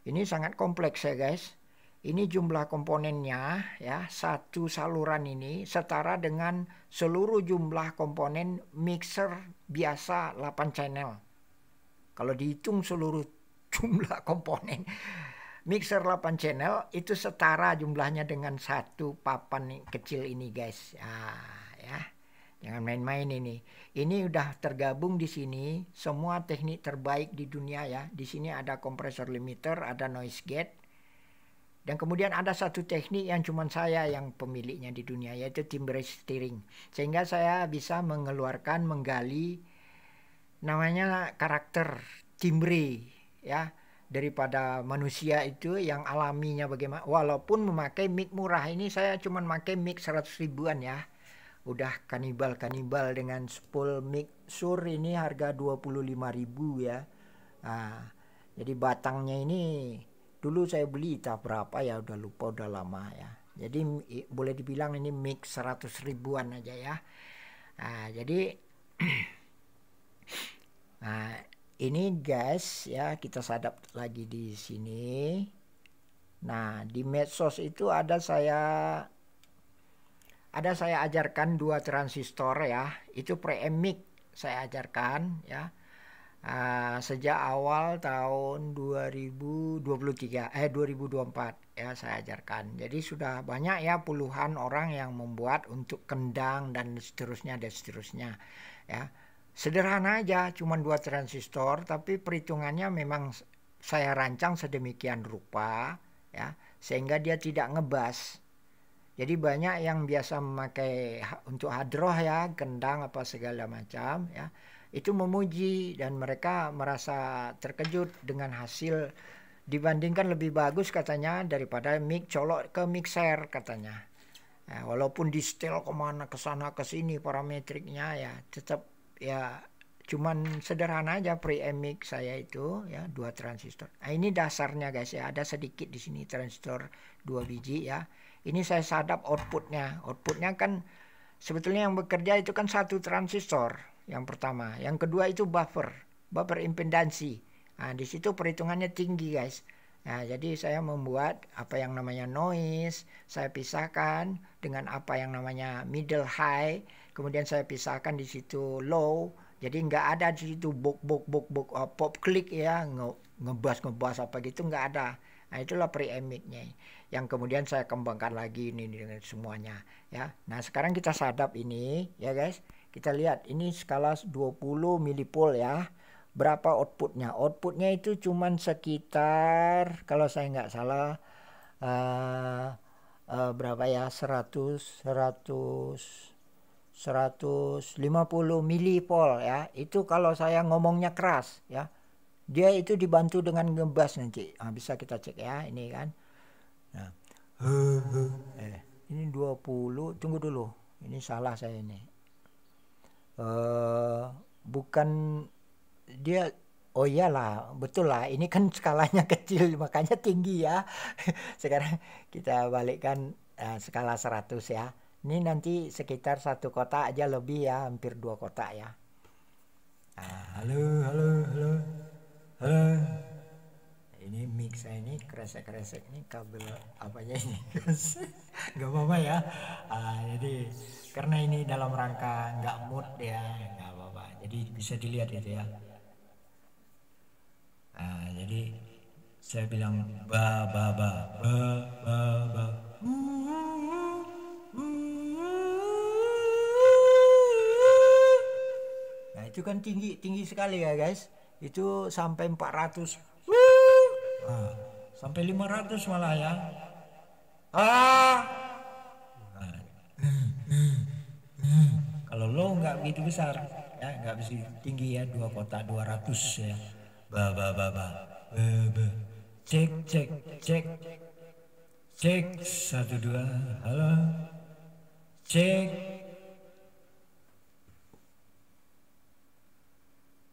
Ini sangat kompleks ya guys. Ini jumlah komponennya ya, satu saluran ini setara dengan seluruh jumlah komponen mixer biasa 8 channel. Kalau dihitung seluruh jumlah komponen mixer 8 channel itu setara jumlahnya dengan satu papan kecil ini guys. Ya. Jangan main-main ini. Ini udah tergabung di sini semua teknik terbaik di dunia ya. Di sini ada kompresor limiter, ada noise gate. Dan kemudian ada satu teknik yang cuma saya yang pemiliknya di dunia, yaitu timbre steering. Sehingga saya bisa menggali namanya karakter timbre ya, daripada manusia itu yang alaminya bagaimana. Walaupun memakai mic murah, ini saya cuma memakai mic 100 ribuan ya. Udah kanibal dengan spool mic Shure ini harga 25.000 ya. Jadi batangnya ini dulu saya beli tak berapa ya, udah lupa, udah lama ya. Jadi boleh dibilang ini mic 100 ribuan aja ya. Jadi ini guys ya, kita sadap lagi di sini. Nah di medsos itu ada saya ajarkan 2 transistor ya, itu preamp mic saya ajarkan ya. sejak awal tahun 2024 ya saya ajarkan. Jadi sudah banyak ya puluhan orang yang membuat untuk kendang dan seterusnya ya. Sederhana aja, cuma 2 transistor, tapi perhitungannya memang saya rancang sedemikian rupa ya sehingga dia tidak ngebas. Jadi banyak yang biasa memakai untuk hadroh ya, kendang apa segala macam ya. Itu memuji dan mereka merasa terkejut dengan hasil dibandingkan lebih bagus katanya daripada mic colok ke mixer katanya. Ya, walaupun di setel kemana ke sana ke sini parametriknya ya tetap ya cuman sederhana aja preamp mic saya itu ya 2 transistor. Nah, ini dasarnya guys ya, ada sedikit di sini transistor 2 biji ya. Ini saya sadap outputnya. Outputnya kan sebetulnya yang bekerja itu kan 1 transistor yang pertama. Yang kedua itu buffer impedansi. Nah, di situ perhitungannya tinggi guys. Nah, jadi saya membuat apa yang namanya noise, saya pisahkan dengan apa yang namanya middle high, kemudian saya pisahkan di situ low. Jadi nggak ada di situ bok pop click ya, ngebas apa gitu nggak ada. Nah, itulah preamp mic-nya yang kemudian saya kembangkan lagi ini dengan semuanya ya. Nah, sekarang kita sadap ini ya guys. Kita lihat ini skala 20 milipol ya. Berapa outputnya? Outputnya itu cuman sekitar kalau saya nggak salah berapa ya 150 milipol ya. Itu kalau saya ngomongnya keras ya. Dia itu dibantu dengan ngebas nanti. Nah, bisa kita cek ya ini kan. Nah. Ini 20, tunggu dulu. Ini salah saya ini. Bukan dia, oh iyalah betul lah, ini kan skalanya kecil makanya tinggi ya. Sekarang kita balikkan skala 100 ya. Ini nanti sekitar 1 kotak aja lebih ya, hampir 2 kotak ya. Halo. Ini mic saya ini kresek ini kabel apanya ini. Gak apa-apa ya. Jadi karena ini dalam rangka nggak mood ya, nggak apa-apa. Jadi bisa dilihat itu ya. Jadi saya bilang ba. Nah, itu kan tinggi sekali ya guys. Itu sampai 400. Sampai 500 malah ya. Kalau low nggak begitu besar ya, nggak bisa tinggi ya, 2 kotak 200 ya. Ba. Cek 1 2 halo cek.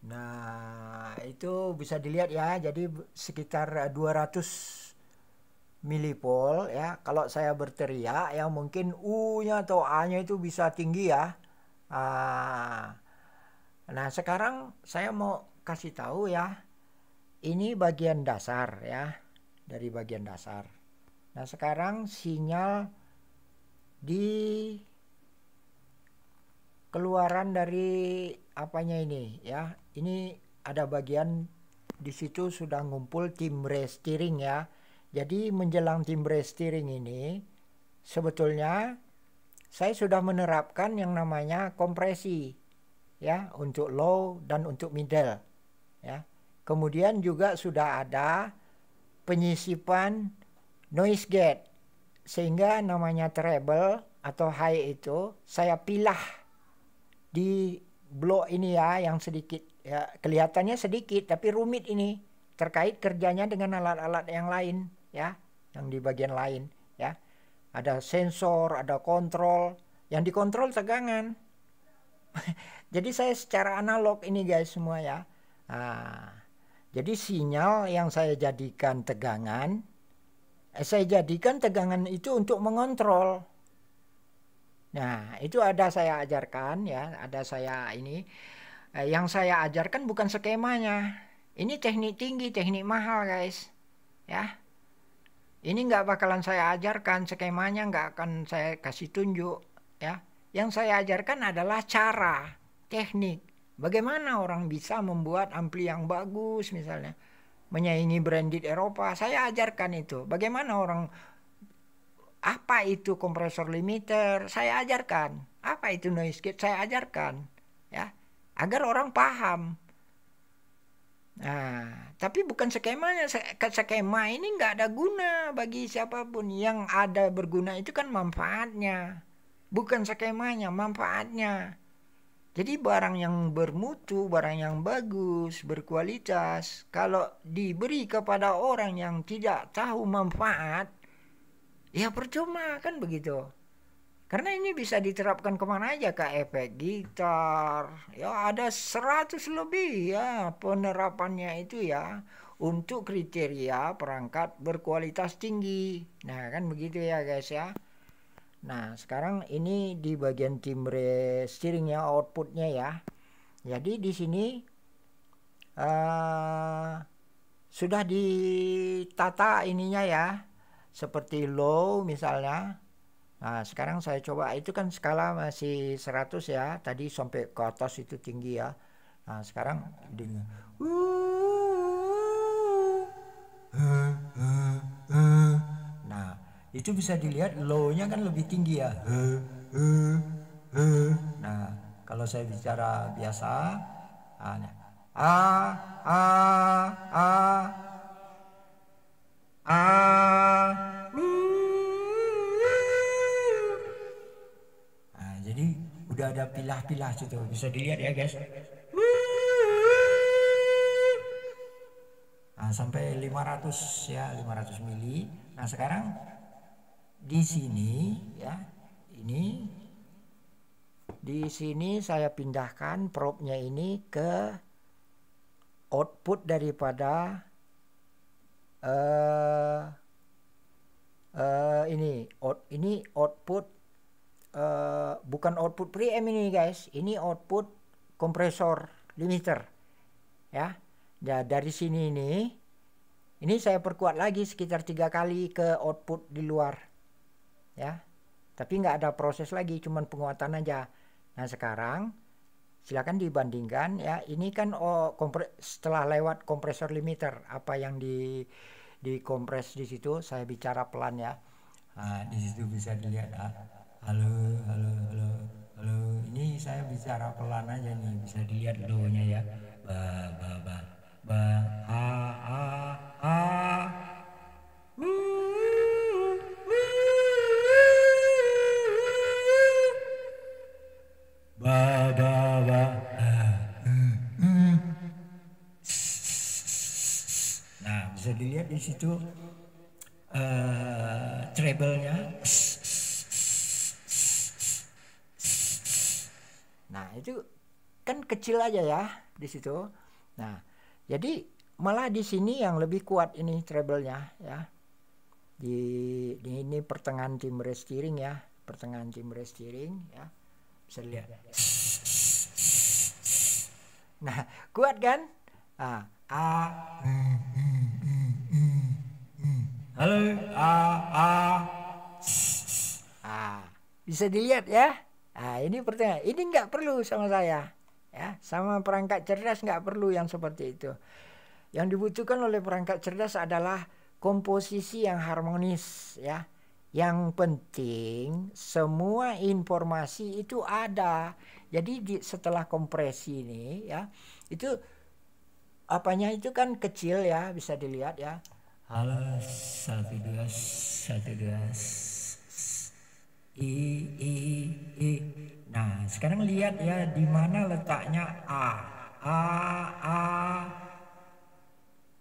Nah, itu bisa dilihat ya, jadi sekitar 200 milipol ya. Kalau saya berteriak ya mungkin U-nya atau A-nya itu bisa tinggi ya. Nah, sekarang saya mau kasih tahu ya, ini bagian dasar ya, dari bagian dasar. Nah, sekarang sinyal di keluaran dari apanya ini ya. Ini ada bagian di situ sudah ngumpul timbre steering ya. Jadi menjelang timbre steering ini sebetulnya saya sudah menerapkan yang namanya kompresi ya, untuk low dan untuk middle ya. Kemudian juga sudah ada penyisipan noise gate sehingga namanya treble atau high itu saya pilah di blok ini ya, yang sedikit ya, kelihatannya sedikit tapi rumit ini terkait kerjanya dengan alat-alat yang lain ya, yang di bagian lain ya. Ada sensor, ada kontrol, yang dikontrol tegangan. Jadi saya secara analog ini guys semua ya. Jadi sinyal yang saya jadikan tegangan, saya jadikan tegangan itu untuk mengontrol. Nah, itu ada saya ajarkan ya, ada saya ini. Yang saya ajarkan bukan skemanya. Ini teknik tinggi, teknik mahal guys. Ya. Ini nggak bakalan saya ajarkan, skemanya nggak akan saya kasih tunjuk ya. Yang saya ajarkan adalah cara, teknik. Bagaimana orang bisa membuat ampli yang bagus misalnya, menyaingi branded Eropa? Saya ajarkan itu. Bagaimana orang, apa itu kompresor limiter? Saya ajarkan. Apa itu noise gate? Saya ajarkan. Ya, agar orang paham. Nah, tapi bukan skemanya. Skema ini nggak ada guna bagi siapapun. Yang ada berguna itu kan manfaatnya. Bukan skemanya, manfaatnya. Jadi barang yang bermutu, barang yang bagus, berkualitas, kalau diberi kepada orang yang tidak tahu manfaat, ya percuma kan begitu. Karena ini bisa diterapkan kemana aja, ke efek gitar. Ya ada 100 lebih ya penerapannya itu ya. Untuk kriteria perangkat berkualitas tinggi. Nah kan begitu ya guys ya. Nah sekarang ini di bagian timbre steeringnya, outputnya ya. Jadi di sini sudah ditata ininya ya. Seperti low misalnya. Nah, sekarang saya coba, itu kan skala masih 100 ya. Tadi sampai ke atas itu tinggi ya. Nah, sekarang dengar. Nah, itu bisa dilihat low-nya kan lebih tinggi ya. Nah, kalau saya bicara biasa, jadi udah ada pilah-pilah situ, bisa dilihat ya guys. Nah, sampai 500 ya, 500 mili. Nah, sekarang di sini ya, ini di sini saya pindahkan probe-nya ini ke output daripada ini output, bukan output preamp ini guys, ini output kompresor limiter ya. Ya dari sini ini saya perkuat lagi sekitar 3 kali ke output di luar ya, tapi nggak ada proses lagi, cuman penguatan aja. Nah sekarang silakan dibandingkan ya, ini kan setelah lewat kompresor limiter, apa yang dikompres di situ, saya bicara pelan ya. Nah, di situ bisa dilihat halo, ini saya bicara pelan aja nih, bisa dilihat low-nya ya. Nah, bisa dilihat di situ treble-nya. Nah, itu kan kecil aja ya di situ. Nah, jadi malah di sini yang lebih kuat ini treble-nya ya. Di ini pertengahan timbre steering ya, pertengahan timbre steering ya. Bisa lihat. Nah, kuat kan? Halo, bisa dilihat ya. Nah, ini pertanyaan. Ini nggak perlu sama saya, ya. Sama perangkat cerdas nggak perlu yang seperti itu. Yang dibutuhkan oleh perangkat cerdas adalah komposisi yang harmonis, ya. Yang penting semua informasi itu ada. Jadi setelah kompresi ini, ya, itu apanya itu kan kecil ya, bisa dilihat ya. Halo, 1 2 1 2 I. Nah, sekarang lihat ya di mana letaknya A,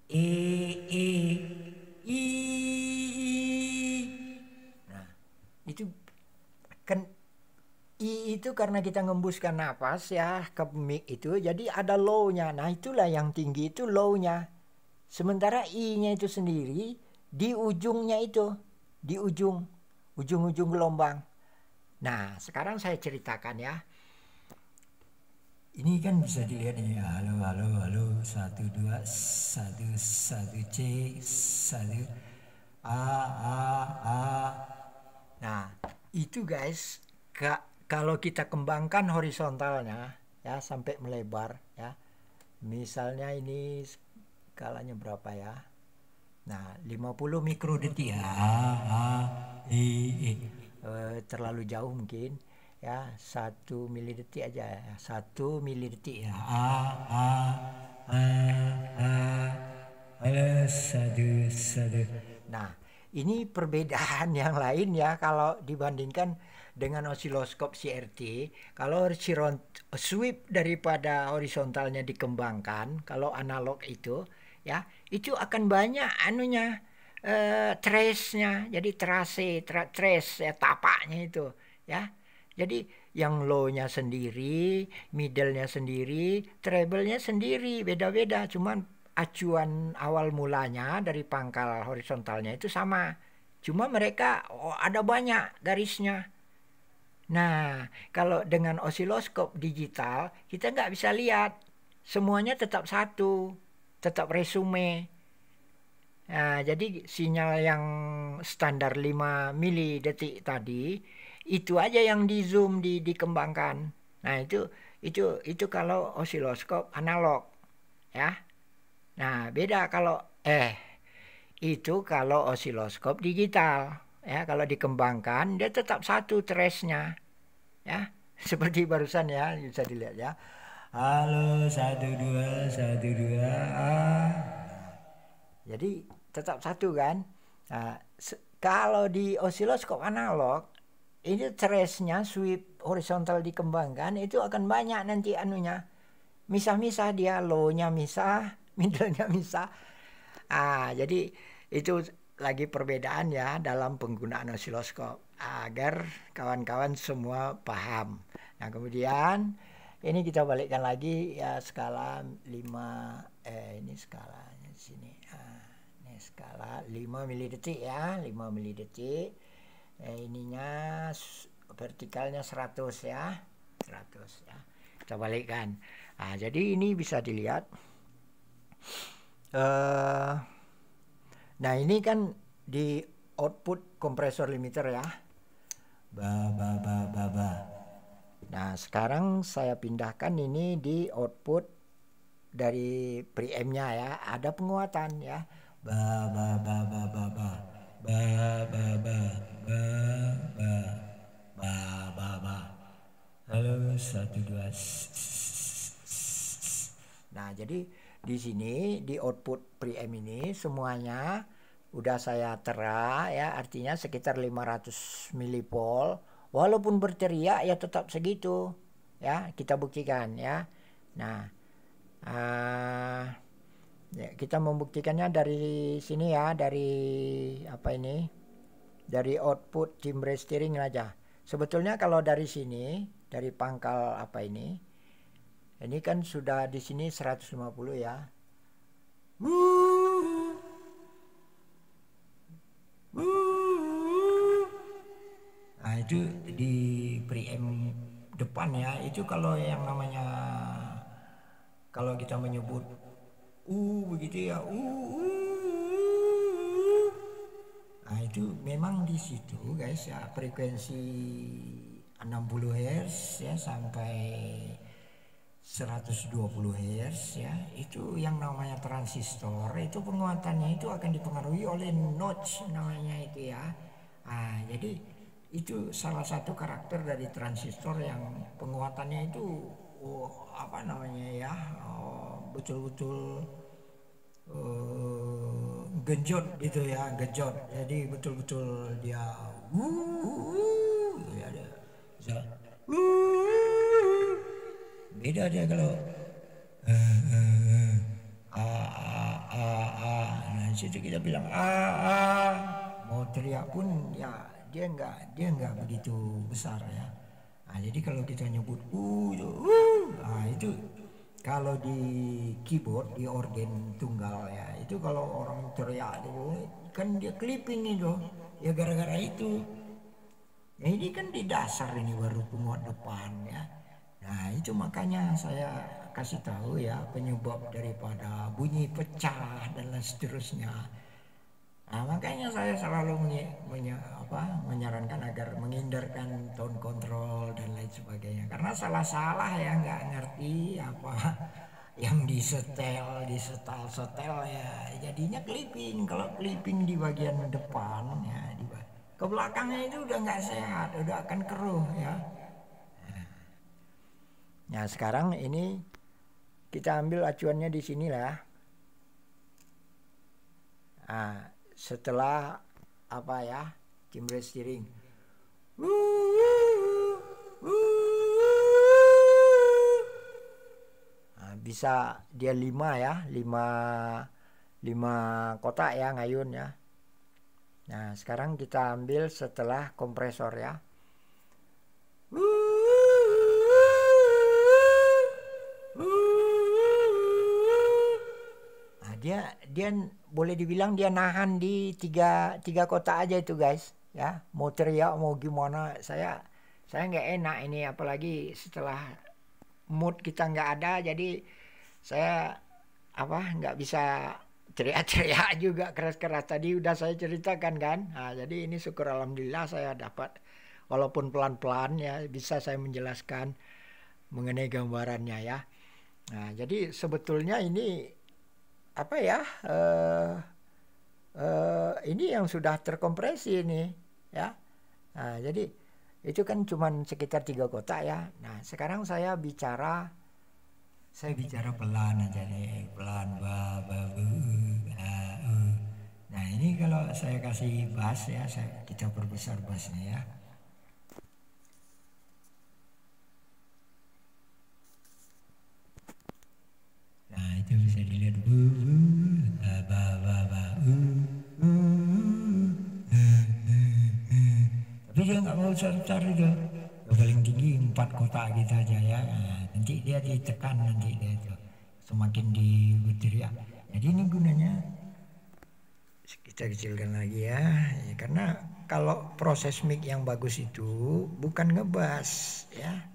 E, I. Nah, itu kan I itu karena kita ngembuskan nafas ya ke mic itu, jadi ada low-nya. Nah, itulah yang tinggi itu low-nya. Sementara I-nya itu sendiri di ujungnya itu, di ujung-ujung gelombang. Nah, sekarang saya ceritakan ya. Ini kan bisa dilihat nih, halo, 1 2 1 C 1 A. Nah, itu guys, kalau kita kembangkan horizontalnya, ya sampai melebar ya. Misalnya ini skalanya berapa ya? Nah, 50 mikrodetik ya. Terlalu jauh mungkin ya, 1 milidetik aja ya. 1 milidetik ya. Sadu. Nah, ini perbedaan yang lain ya kalau dibandingkan dengan osiloskop CRT. Kalau sweep daripada horizontalnya dikembangkan, kalau analog itu ya, itu akan banyak anunya, trace-nya. Jadi trace ya, tapaknya itu ya. Jadi yang low-nya sendiri, middle-nya sendiri, treble-nya sendiri, beda-beda. Cuman acuan awal mulanya dari pangkal horizontalnya itu sama. Cuma mereka ada banyak garisnya. Nah, kalau dengan osiloskop digital, kita nggak bisa lihat. Semuanya tetap satu, tetap resume. Nah, jadi sinyal yang standar 5 mili detik tadi, itu aja yang di zoom, dikembangkan. Nah, itu kalau osiloskop analog, ya. Nah, beda kalau itu kalau osiloskop digital, ya. Kalau dikembangkan dia tetap satu trace-nya, ya. Seperti barusan ya, bisa dilihat ya. Halo 12 12. Jadi tetap satu kan. Nah, kalau di osiloskop analog ini trace-nya sweep horizontal dikembangkan itu akan banyak nanti anunya. Misah-misah dia, low-nya misah, middle-nya misah. Jadi itu lagi perbedaan ya dalam penggunaan osiloskop agar kawan-kawan semua paham. Nah, kemudian ini kita balikkan lagi ya, skala 5 ini skalanya di sini. Ini skala 5 milidetik ya, 5 milidetik. Ininya vertikalnya 100 ya. 100 ya. Kita balikkan. Jadi ini bisa dilihat. Nah, ini kan di output kompresor limiter ya. Nah, sekarang saya pindahkan ini di output dari preamp-nya ya. Ada penguatan ya. Halo 12. Nah, jadi di sini di output preamp ini semuanya udah saya tera ya, artinya sekitar 500 milivol. Walaupun berteriak ya tetap segitu ya, kita buktikan ya. Nah, ya, kita membuktikannya dari sini ya, dari apa ini, dari output timbre steering aja. Sebetulnya kalau dari sini, dari pangkal apa ini kan sudah di sini 150 ya. Nah, itu di preamp depan ya. Itu kalau yang namanya, kalau kita menyebut begitu ya, nah itu memang di situ guys ya, frekuensi 60 Hz ya sampai 120 Hz ya, itu yang namanya transistor. Itu penguatannya itu akan dipengaruhi oleh notch namanya itu ya. Jadi itu salah satu karakter dari transistor yang penguatannya itu apa namanya ya, betul-betul genjot gitu ya, genjot. Jadi betul-betul dia ya, ada beda dia kalau nah situ kita bilang mau teriak pun ya dia enggak begitu besar ya. Jadi kalau kita nyebut itu kalau di keyboard, di organ tunggal ya, itu kalau orang teriak itu kan dia clipping itu ya, gara-gara itu ya. Ini kan di dasar ini baru penguat depan ya. Nah, itu makanya saya kasih tahu ya penyebab daripada bunyi pecah dan lain seterusnya. Nah, makanya saya selalu menyarankan agar menghindarkan tone control dan lain sebagainya. Karena salah-salah ya, nggak ngerti apa yang disetel ya, jadinya clipping. Kalau clipping di bagian depan ya, ke belakangnya itu udah nggak sehat, udah akan keruh ya. Nah sekarang ini kita ambil acuannya di sini lah. Nah, setelah apa ya, timbre steering, nah, bisa dia 5 ya, 5 kotak ya ngayun ya. Nah sekarang kita ambil setelah kompresor ya. Nah, dia boleh dibilang dia nahan di tiga kotak aja itu guys ya. Mau teriak mau gimana, saya nggak enak ini, apalagi setelah mood kita nggak ada, jadi saya nggak bisa teriak-teriak juga keras-keras. Tadi udah saya ceritakan kan. Nah, jadi ini syukur alhamdulillah saya dapat, walaupun pelan-pelan ya, bisa saya menjelaskan mengenai gambarannya ya. Nah, jadi sebetulnya ini apa ya, ini yang sudah terkompresi ini ya. Nah, jadi itu kan cuman sekitar 3 kotak ya. Nah sekarang saya bicara pelan aja nih, pelan ba ba bu, nah ini kalau saya kasih bass ya, kita perbesar bassnya ya. Nah itu bisa dilihat bu ba ba ba tapi dia nggak mau besar-besar itu, yang paling tinggi 4 kotak gitu aja ya. Nah, nanti dia ditekan, nanti dia itu semakin dibutir ya. Jadi ini gunanya kita kecilkan lagi ya, karena kalau proses mic yang bagus itu bukan ngebas ya.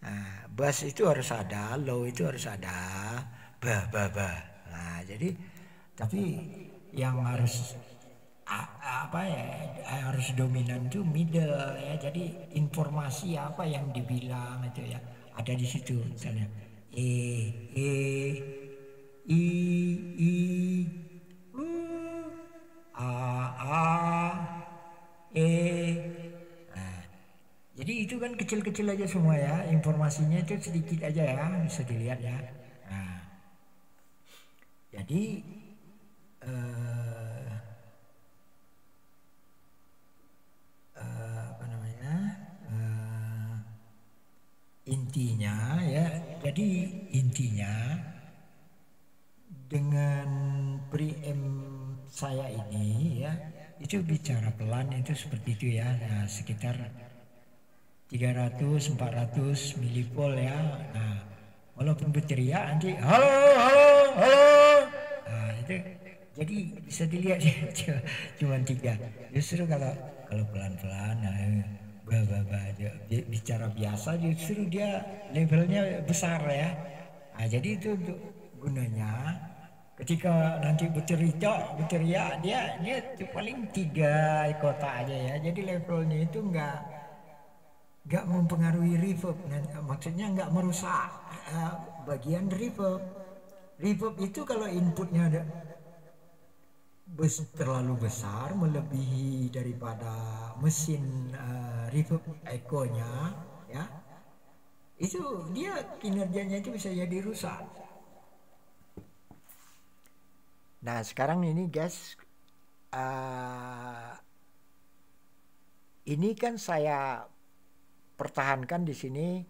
Nah, bass itu harus ada, low itu harus ada, ba. Nah, jadi tapi yang harus harus dominan itu middle ya. Jadi informasi apa yang dibilang itu ya ada di situ, misalnya i nah, jadi itu kan kecil-kecil aja semua ya, informasinya itu sedikit aja ya, bisa dilihat ya. Nah, jadi intinya ya, jadi intinya dengan preamp saya ini ya, itu bicara pelan itu seperti itu ya. Nah, sekitar 300-400 milipol ya. Nah, walaupun berteriak nanti halo. Nah, itu jadi bisa dilihat ya, cuma 3. Justru kalau pelan-pelan, nah, bicara biasa justru dia levelnya besar ya. Nah, jadi itu untuk gunanya ketika nanti berteriak dia paling 3 kotak aja ya. Jadi levelnya itu nggak mempengaruhi reverb, maksudnya nggak merusak bagian reverb. Reverb itu kalau inputnya ada terlalu besar melebihi daripada mesin reverb echo-nya ya, itu dia kinerjanya itu bisa jadi rusak. Nah sekarang ini guys, ini kan saya pertahankan di sini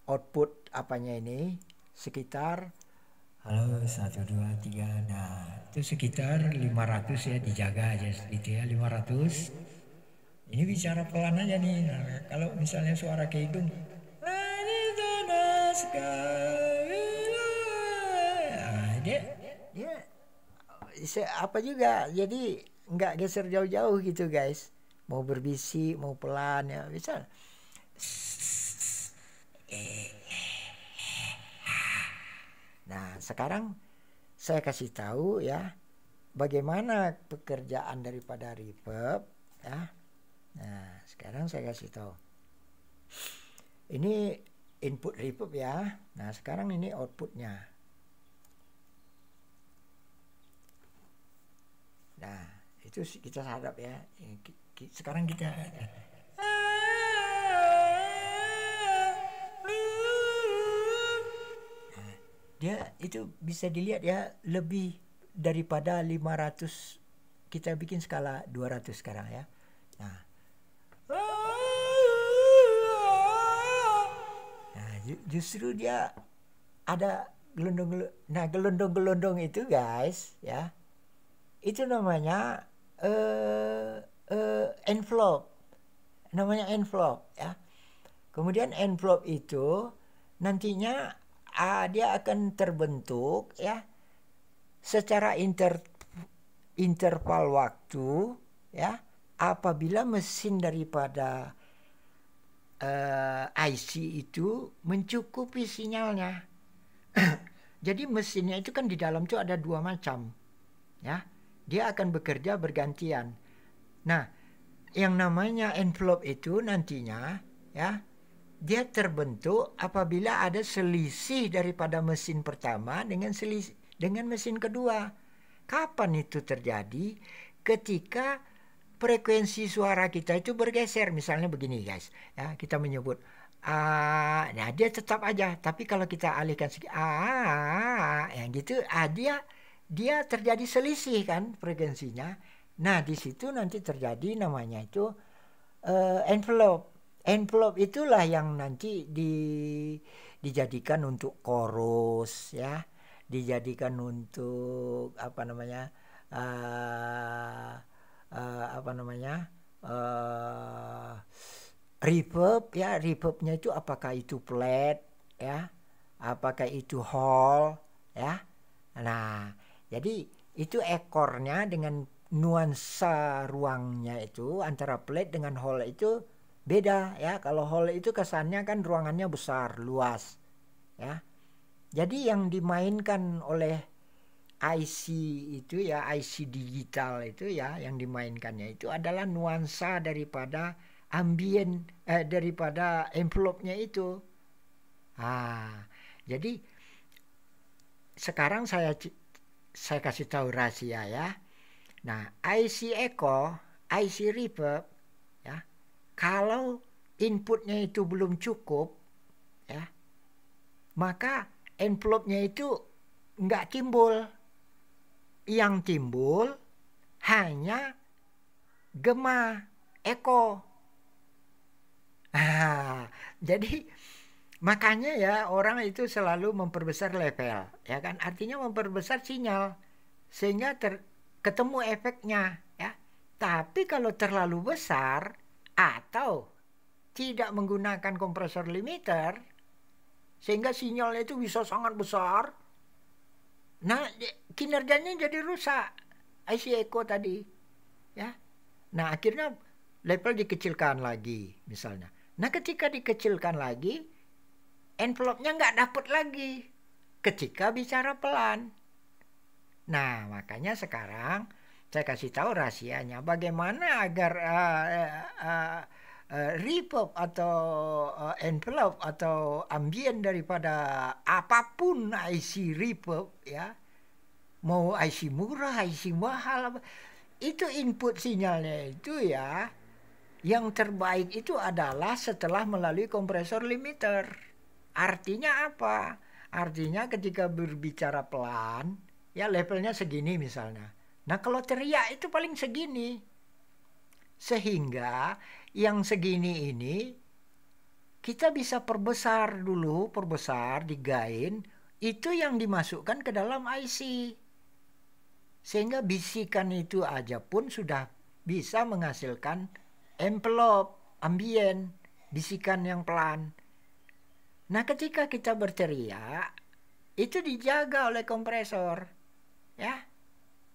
output apanya ini sekitar halo 1 2 3, nah itu sekitar 500 ya, dijaga aja sedikit ya, 500. Ini bicara pelan aja nih. Nah, kalau misalnya suara kayak hidung, nah, dia apa juga, jadi nggak geser jauh-jauh gitu guys, mau berbisik mau pelan ya bisa. Nah sekarang saya kasih tahu ya bagaimana pekerjaan daripada reverb ya. Nah sekarang saya kasih tahu. Ini input reverb ya. Nah, sekarang ini outputnya. Nah, itu kita hadap ya. Sekarang kita dia itu bisa dilihat ya, lebih daripada 500. Kita bikin skala 200 sekarang ya. Nah, justru dia ada gelondong. Nah, gelondong-gelondong itu guys ya, itu namanya envelope. Namanya envelope ya. Kemudian envelope itu nantinya dia akan terbentuk ya secara interval waktu ya, apabila mesin daripada IC itu mencukupi sinyalnya. Jadi mesinnya itu kan di dalam itu ada 2 macam ya, dia akan bekerja bergantian. Nah, yang namanya envelope itu nantinya ya, dia terbentuk apabila ada selisih daripada mesin pertama dengan mesin kedua. Kapan itu terjadi? Ketika frekuensi suara kita itu bergeser. Misalnya begini guys ya, kita menyebut nah dia tetap aja, tapi kalau kita alihkan sedikit yang gitu, dia terjadi selisih kan frekuensinya. Nah, di situ nanti terjadi namanya itu envelope. Envelope itulah yang nanti dijadikan untuk chorus ya, dijadikan untuk reverb ya. Reverbnya itu apakah itu flat ya, apakah itu hall ya. Nah, jadi itu ekornya dengan nuansa ruangnya itu antara flat dengan hall itu beda ya. Kalau hall itu kesannya kan ruangannya besar, luas ya. Jadi yang dimainkan oleh IC itu ya, IC digital itu ya, yang dimainkannya itu adalah nuansa daripada ambien daripada envelope-nya itu. Jadi sekarang saya kasih tahu rahasia ya. Nah, IC echo, IC reverb ya, kalau inputnya itu belum cukup ya, maka envelope-nya itu nggak timbul. Yang timbul hanya gema, echo. Jadi makanya ya orang itu selalu memperbesar level ya kan, artinya memperbesar sinyal sehingga ketemu efeknya ya. Tapi kalau terlalu besar atau tidak menggunakan kompresor limiter sehingga sinyalnya itu bisa sangat besar, nah kinerjanya jadi rusak IC echo tadi ya. Nah, akhirnya level dikecilkan lagi misalnya. Nah, ketika dikecilkan lagi, envelope-nya nggak dapet lagi ketika bicara pelan. Nah, makanya sekarang saya kasih tahu rahasianya bagaimana agar reverb atau envelope atau ambien daripada apapun IC reverb ya, mau IC murah, IC mahal, itu input sinyalnya itu ya, yang terbaik itu adalah setelah melalui kompresor limiter. Artinya apa? Artinya ketika berbicara pelan, ya levelnya segini misalnya. Nah, kalau teriak itu paling segini. Sehingga yang segini ini kita bisa perbesar dulu, digain, itu yang dimasukkan ke dalam IC. Sehingga bisikan itu aja pun sudah bisa menghasilkan envelope, ambien, bisikan yang pelan. Nah, ketika kita berteriak, itu dijaga oleh kompresor, ya.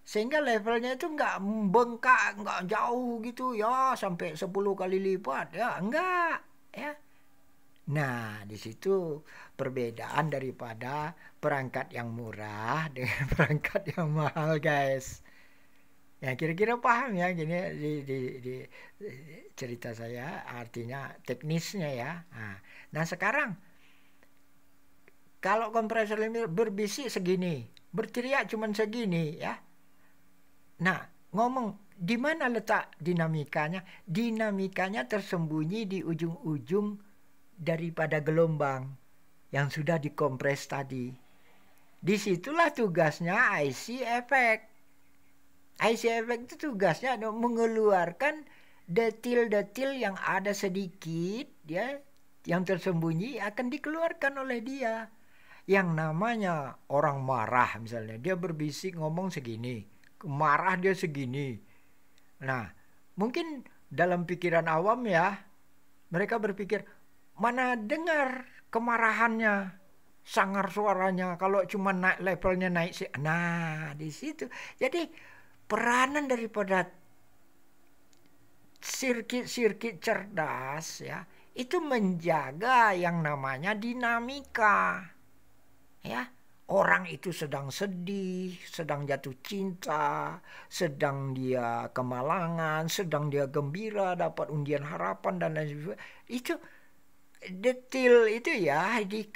Sehingga levelnya itu nggak membengkak, nggak jauh gitu, ya sampai 10 kali lipat, ya enggak, ya. Nah, di situ perbedaan daripada perangkat yang murah dengan perangkat yang mahal, guys. Ya, kira-kira paham ya gini di cerita saya, artinya teknisnya ya. Nah, Nah sekarang kalau kompresor limiter berbisik segini, berteriak cuman segini ya. Nah ngomong di mana letak dinamikanya? Dinamikanya tersembunyi di ujung-ujung daripada gelombang yang sudah dikompres tadi. Disitulah tugasnya IC effect. IC effect itu tugasnya mengeluarkan detil-detil yang ada sedikit ya, yang tersembunyi akan dikeluarkan oleh dia. Yang namanya orang marah misalnya, dia berbisik ngomong segini, marah dia segini. Nah, mungkin dalam pikiran awam ya, mereka berpikir, mana dengar kemarahannya, sangar suaranya, kalau cuma naik levelnya naik sih. Nah, di situ. Jadi peranan daripada sirkit-sirkit cerdas ya, itu menjaga yang namanya dinamika. Ya, orang itu sedang sedih, sedang jatuh cinta, sedang dia kemalangan, sedang dia gembira dapat undian harapan dan lain sebagainya. Itu detil itu ya, di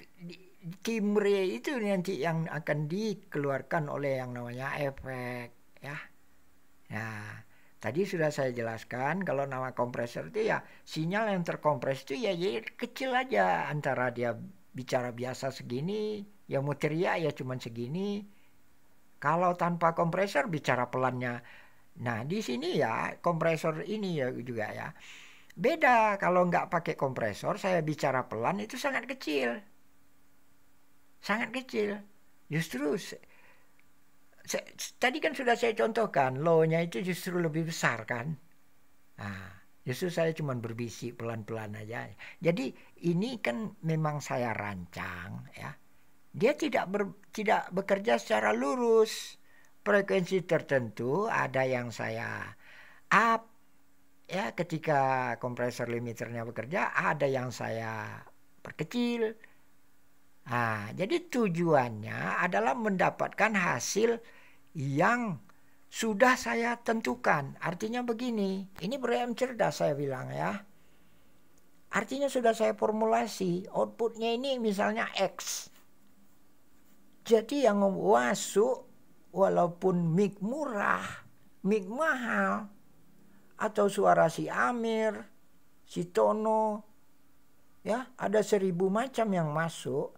timbre itu nanti yang akan dikeluarkan oleh yang namanya efek ya. Nah, tadi sudah saya jelaskan kalau nama kompresor itu ya sinyal yang terkompres itu ya jadi kecil aja, antara dia bicara biasa segini, ya mau teriak ya cuman segini. Kalau tanpa kompresor bicara pelannya. Nah, di sini ya kompresor ini ya juga ya. Beda kalau nggak pakai kompresor, saya bicara pelan itu sangat kecil. Sangat kecil. Justru tadi kan sudah saya contohkan, low-nya itu justru lebih besar kan. Nah, justru saya cuma berbisik pelan-pelan aja. Jadi ini kan memang saya rancang ya. Dia tidak bekerja secara lurus. Frekuensi tertentu ada yang saya up ya ketika kompresor limiternya bekerja, ada yang saya perkecil. Nah, jadi tujuannya adalah mendapatkan hasil yang sudah saya tentukan. Artinya begini, ini ber-EM cerdas saya bilang ya. Artinya sudah saya formulasi, outputnya ini misalnya X. Jadi yang masuk walaupun mic murah, mic mahal, atau suara si Amir, si Tono, ya ada 1000 macam yang masuk,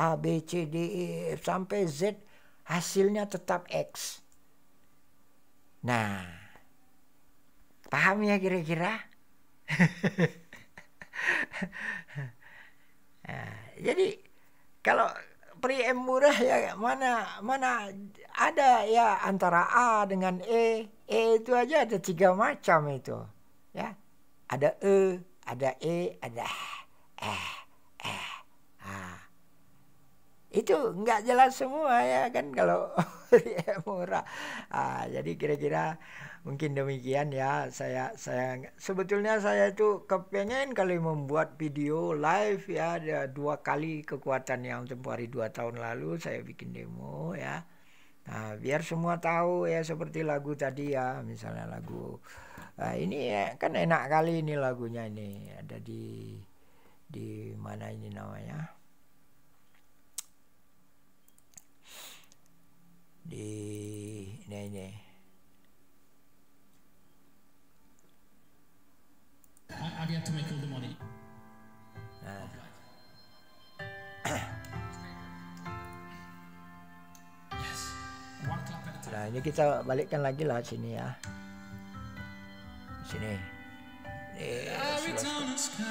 A, B, C, D, E, F sampai Z, hasilnya tetap X. Nah, paham ya kira-kira? Nah, jadi kalau pre-M murah ya mana ada ya antara A dengan E itu aja ada 3 macam itu ya, ada E, ada E, ada itu nggak jelas semua ya kan kalau pre-M murah. Jadi kira-kira mungkin demikian ya. Saya sebetulnya saya itu kepengen kali membuat video live ya, ada 2 kali kekuatan yang tempoh hari 2 tahun lalu saya bikin demo ya. Nah, biar semua tahu ya, seperti lagu tadi ya, misalnya lagu ini ya, kan enak kali ini lagunya, ini ada di mana ini namanya, di ini. I get to make all the money. Yes. One clap at a time. Nah, ini kita balikkan lagi lah sini ya. Sini. Every tunnel sky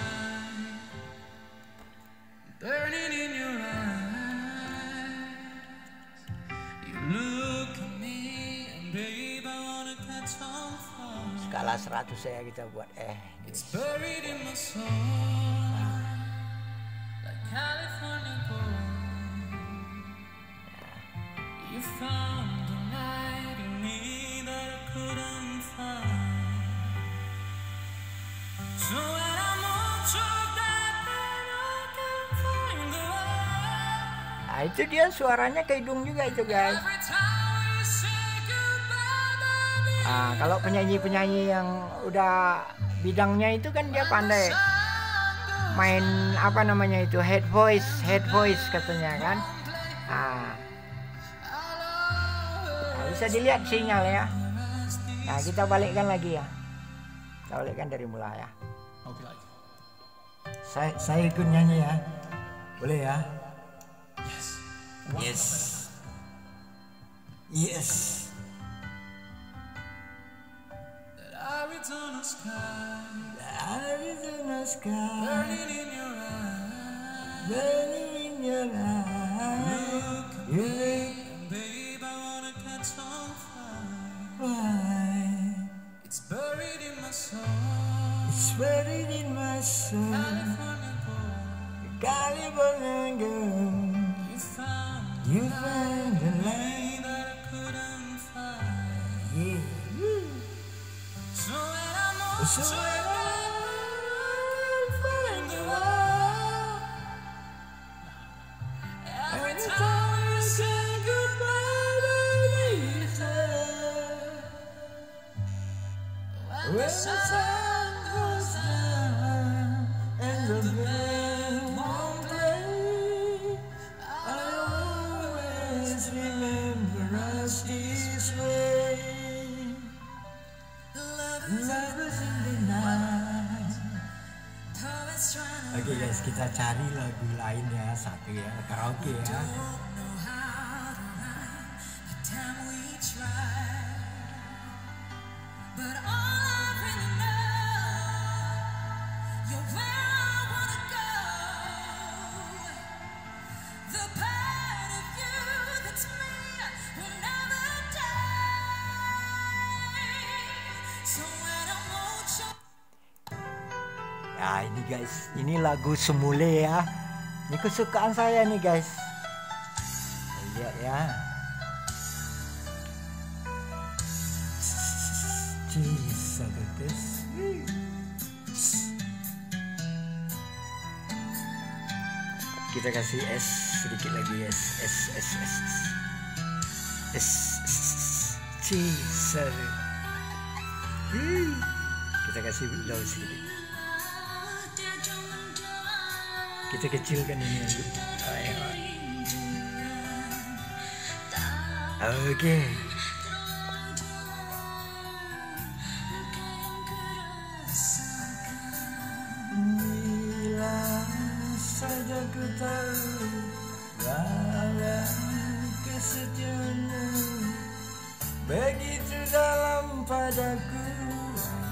burning in your eyes. You look at me and babe, I wanna catch on fire. Skala 100 saya kita buat It's buried in my soul, like California gold. You found the light in me that I couldn't find. So when I'm all choked up and I can't find the way, Nah, itu dia suaranya ke hidung juga itu guys. every time you say goodbye, baby, Kalau penyanyi-penyanyi yang udah bidangnya itu kan dia pandai main apa namanya itu, head voice katanya kan. Nah, bisa dilihat sinyal ya. Nah, kita balikkan lagi ya. Kita balikkan dari mula ya. Okay, like. Saya ikut nyanyi ya. Boleh ya? Yes. Yes. Yes. Arizona sky, Arizona sky, burning in your eyes. burning in your eyes. You Babe, I wanna catch on fire. fly. It's buried in my soul. It's buried in my soul. California boy, California girl, you you found find the light. that I couldn't find. Yeah. So when I'm on So to when the I find the light, every time you say goodbye, when the sun goes down and the band won't play, I always remember us this way. Love is in the night. Oke guys, kita cari lagu lain ya, satu ya, karaoke ya. But all I really know, you're where I wanna go. The part of you that's me will never die. So when I want you. Ya ini guys, ini lagu Semule ya. Ini kesukaan saya nih guys. Lihat ya. Kita kasih S sedikit lagi, cheese. Kita kasih low sedikit. Kita kecilkan ini. Oke. Bila saja ku tahu bahwa kesetiaanmu begitu dalam padaku.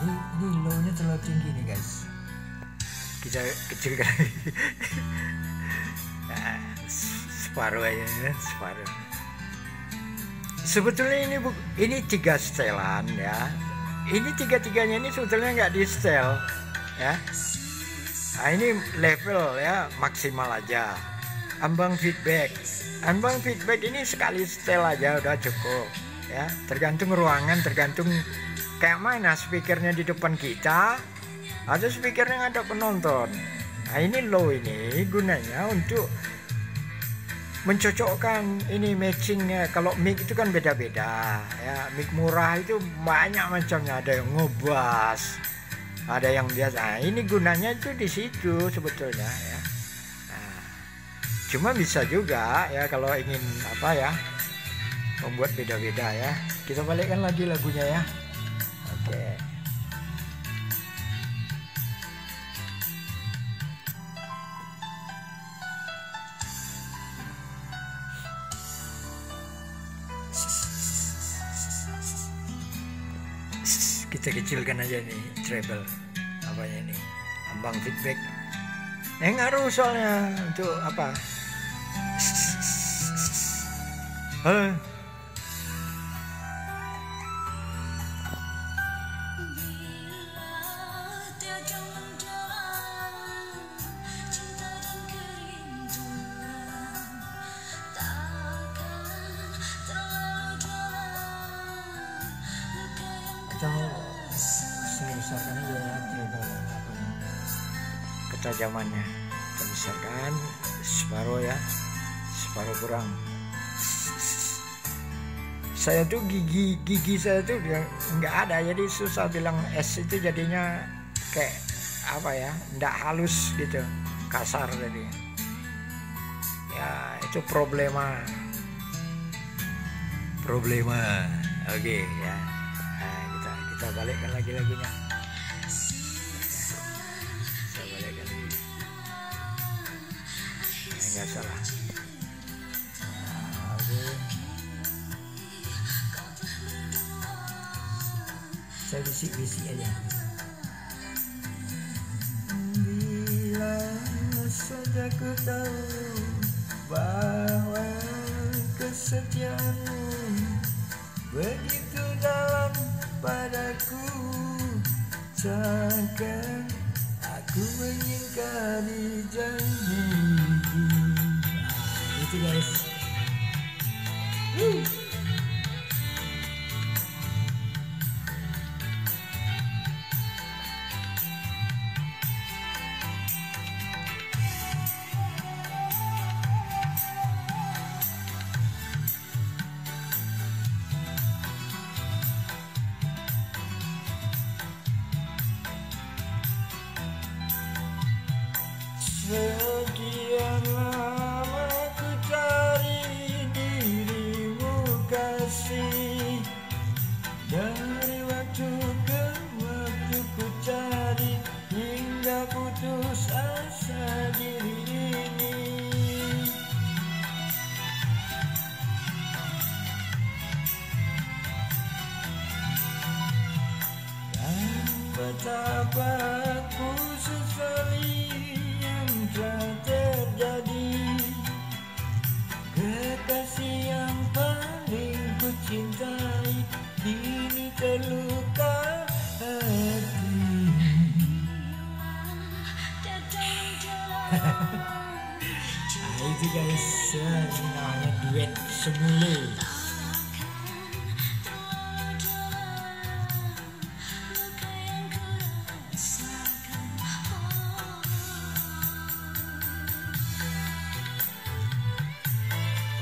Ini low-nya terlalu tinggi nih guys. Kita kecilkan. Nah, separuh aja ya, separuh. Sebetulnya ini 3 setelan ya. Ini tiga-tiganya ini sebetulnya nggak di setel ya. Nah, ini level ya, maksimal aja. Ambang feedback ini sekali setel aja udah cukup ya. Tergantung ruangan, tergantung kayak mana speakernya di depan kita atau speakernya ngadep penonton. Nah, ini low ini gunanya untuk mencocokkan ini matchingnya. Kalau mic itu kan beda-beda ya. Mic murah itu banyak macamnya, ada yang ngebass, ada yang biasa. Nah, ini gunanya itu di situ sebetulnya ya. Nah, cuma bisa juga ya kalau ingin apa ya, membuat beda-beda ya. Kita balikkan lagi lagunya ya. Oke. Kita kecilkan aja nih treble apanya ini, ambang feedback. Ngaruh soalnya untuk apa? Atau saya besarkan aja ya treble ketajamannya. Kita besarkan separuh ya, separuh kurang. Saya tuh gigi saya tuh nggak ada, jadi susah bilang S itu jadinya kayak apa ya, ndak halus gitu, kasar tadi. Ya itu problema. Oke ya. Nah, kita balikkan lagi lagunya. Kita balikkan lagi. Enggak salah. Nah, oke. Saya bisik-bisik aja. Bila saja ku tahu bahwa kesetiaanmu begitu dalam padaku, takkan aku mengingkari janjiku. Nah, itu guys. Sekian lama ku cari dirimu kasih, dari waktu ke waktu ku cari hingga putus asa diri ini. Dan betapa ku sesali telah terjadi, kekasih yang paling ku cintai kini terluka hati. Nah itu guys, ini namanya duet semule.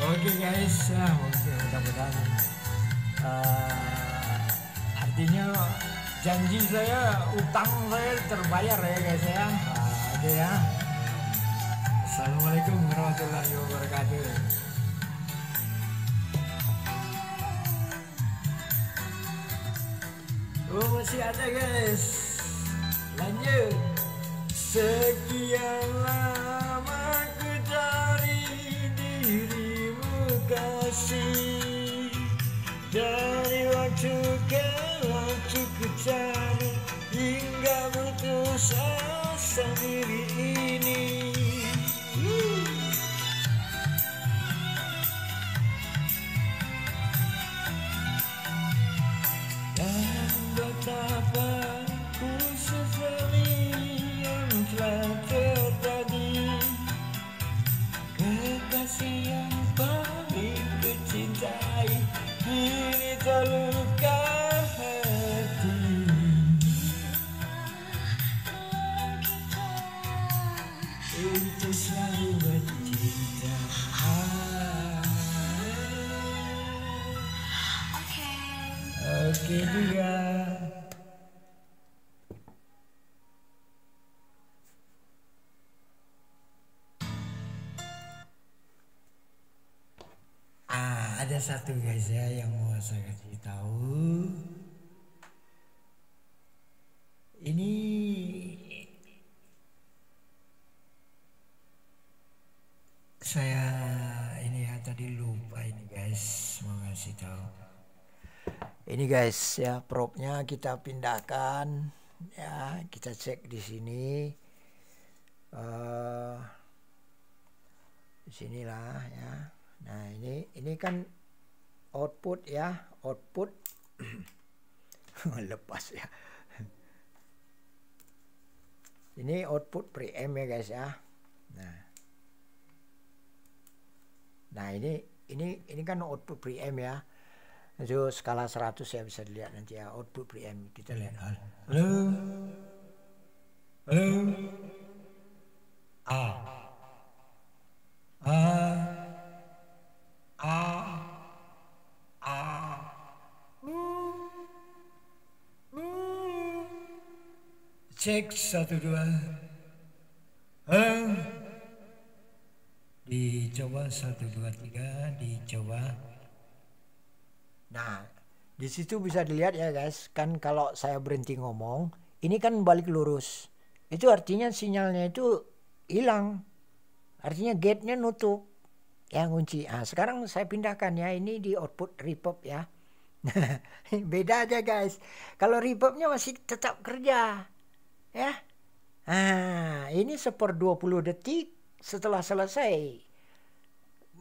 Oke guys, mudah-mudahan artinya janji saya, utang saya terbayar ya guys ya. Oke ya. Assalamualaikum warahmatullahi wabarakatuh. Oh masih ada guys. Lanjut. Sekian lama ku cari dirimu kasih, dari waktu ke waktu ku cari hingga putus asa diri ini. Dan betapa ku sesali yang telah terjadi, kekasih yang paling ku cintai kini terluka hati. Untuk selalu bercinta. Oke juga. Ada satu guys ya yang mau saya kasih tahu. Ini saya ya tadi lupa ini guys, mau kasih tahu. Ini guys ya, propnya kita pindahkan ya, kita cek di sini. Di sinilah ya. Nah ini kan output ya, output lepas ya. Ini output preamp ya guys ya. Nah ini kan output preamp ya. Itu skala 100 ya, bisa dilihat nanti ya, output preamp. Kita lihat. Halo. Halo. Cek 1 2. Dicoba 1 2 3, dicoba. Nah, di situ bisa dilihat ya guys, kan kalau saya berhenti ngomong, ini kan balik lurus. Itu artinya sinyalnya itu hilang. Artinya gate-nya nutup. Ya kunci. Nah, sekarang saya pindahkan ya, ini di output reverb ya. Beda aja guys. Kalau reverbnya masih tetap kerja. Ya. Nah, ini 1/20 detik setelah selesai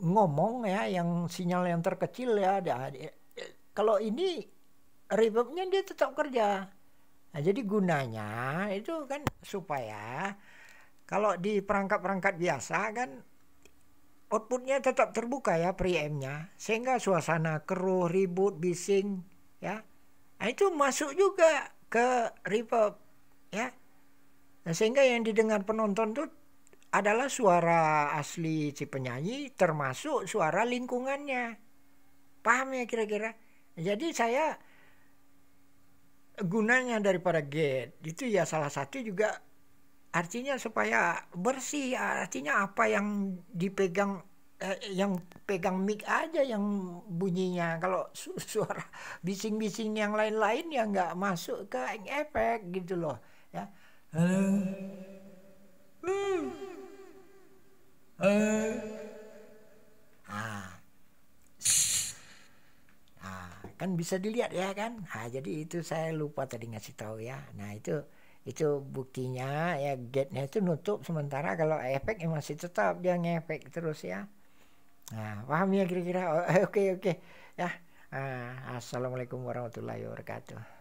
ngomong ya, yang sinyal yang terkecil ya. Kalau ini reverbnya dia tetap kerja. Nah, jadi gunanya itu kan supaya kalau di perangkat-perangkat biasa kan outputnya tetap terbuka ya preampnya, sehingga suasana keruh, ribut, bising ya. Nah, itu masuk juga ke reverb ya. Nah, sehingga yang didengar penonton tuh adalah suara asli si penyanyi termasuk suara lingkungannya. Paham ya kira-kira? Jadi saya gunanya daripada gate itu ya salah satu juga artinya supaya bersih, artinya apa yang dipegang yang pegang mic aja yang bunyinya. Kalau suara bising-bising yang lain-lain ya nggak masuk ke efek gitu loh ya. Kan bisa dilihat ya kan. Nah, jadi itu saya lupa tadi ngasih tahu ya. Nah, itu buktinya ya, gate-nya itu nutup sementara, kalau efek masih tetap dia ngefek terus ya. Nah, paham ya kira-kira? Oke ya. Assalamualaikum warahmatullahi wabarakatuh.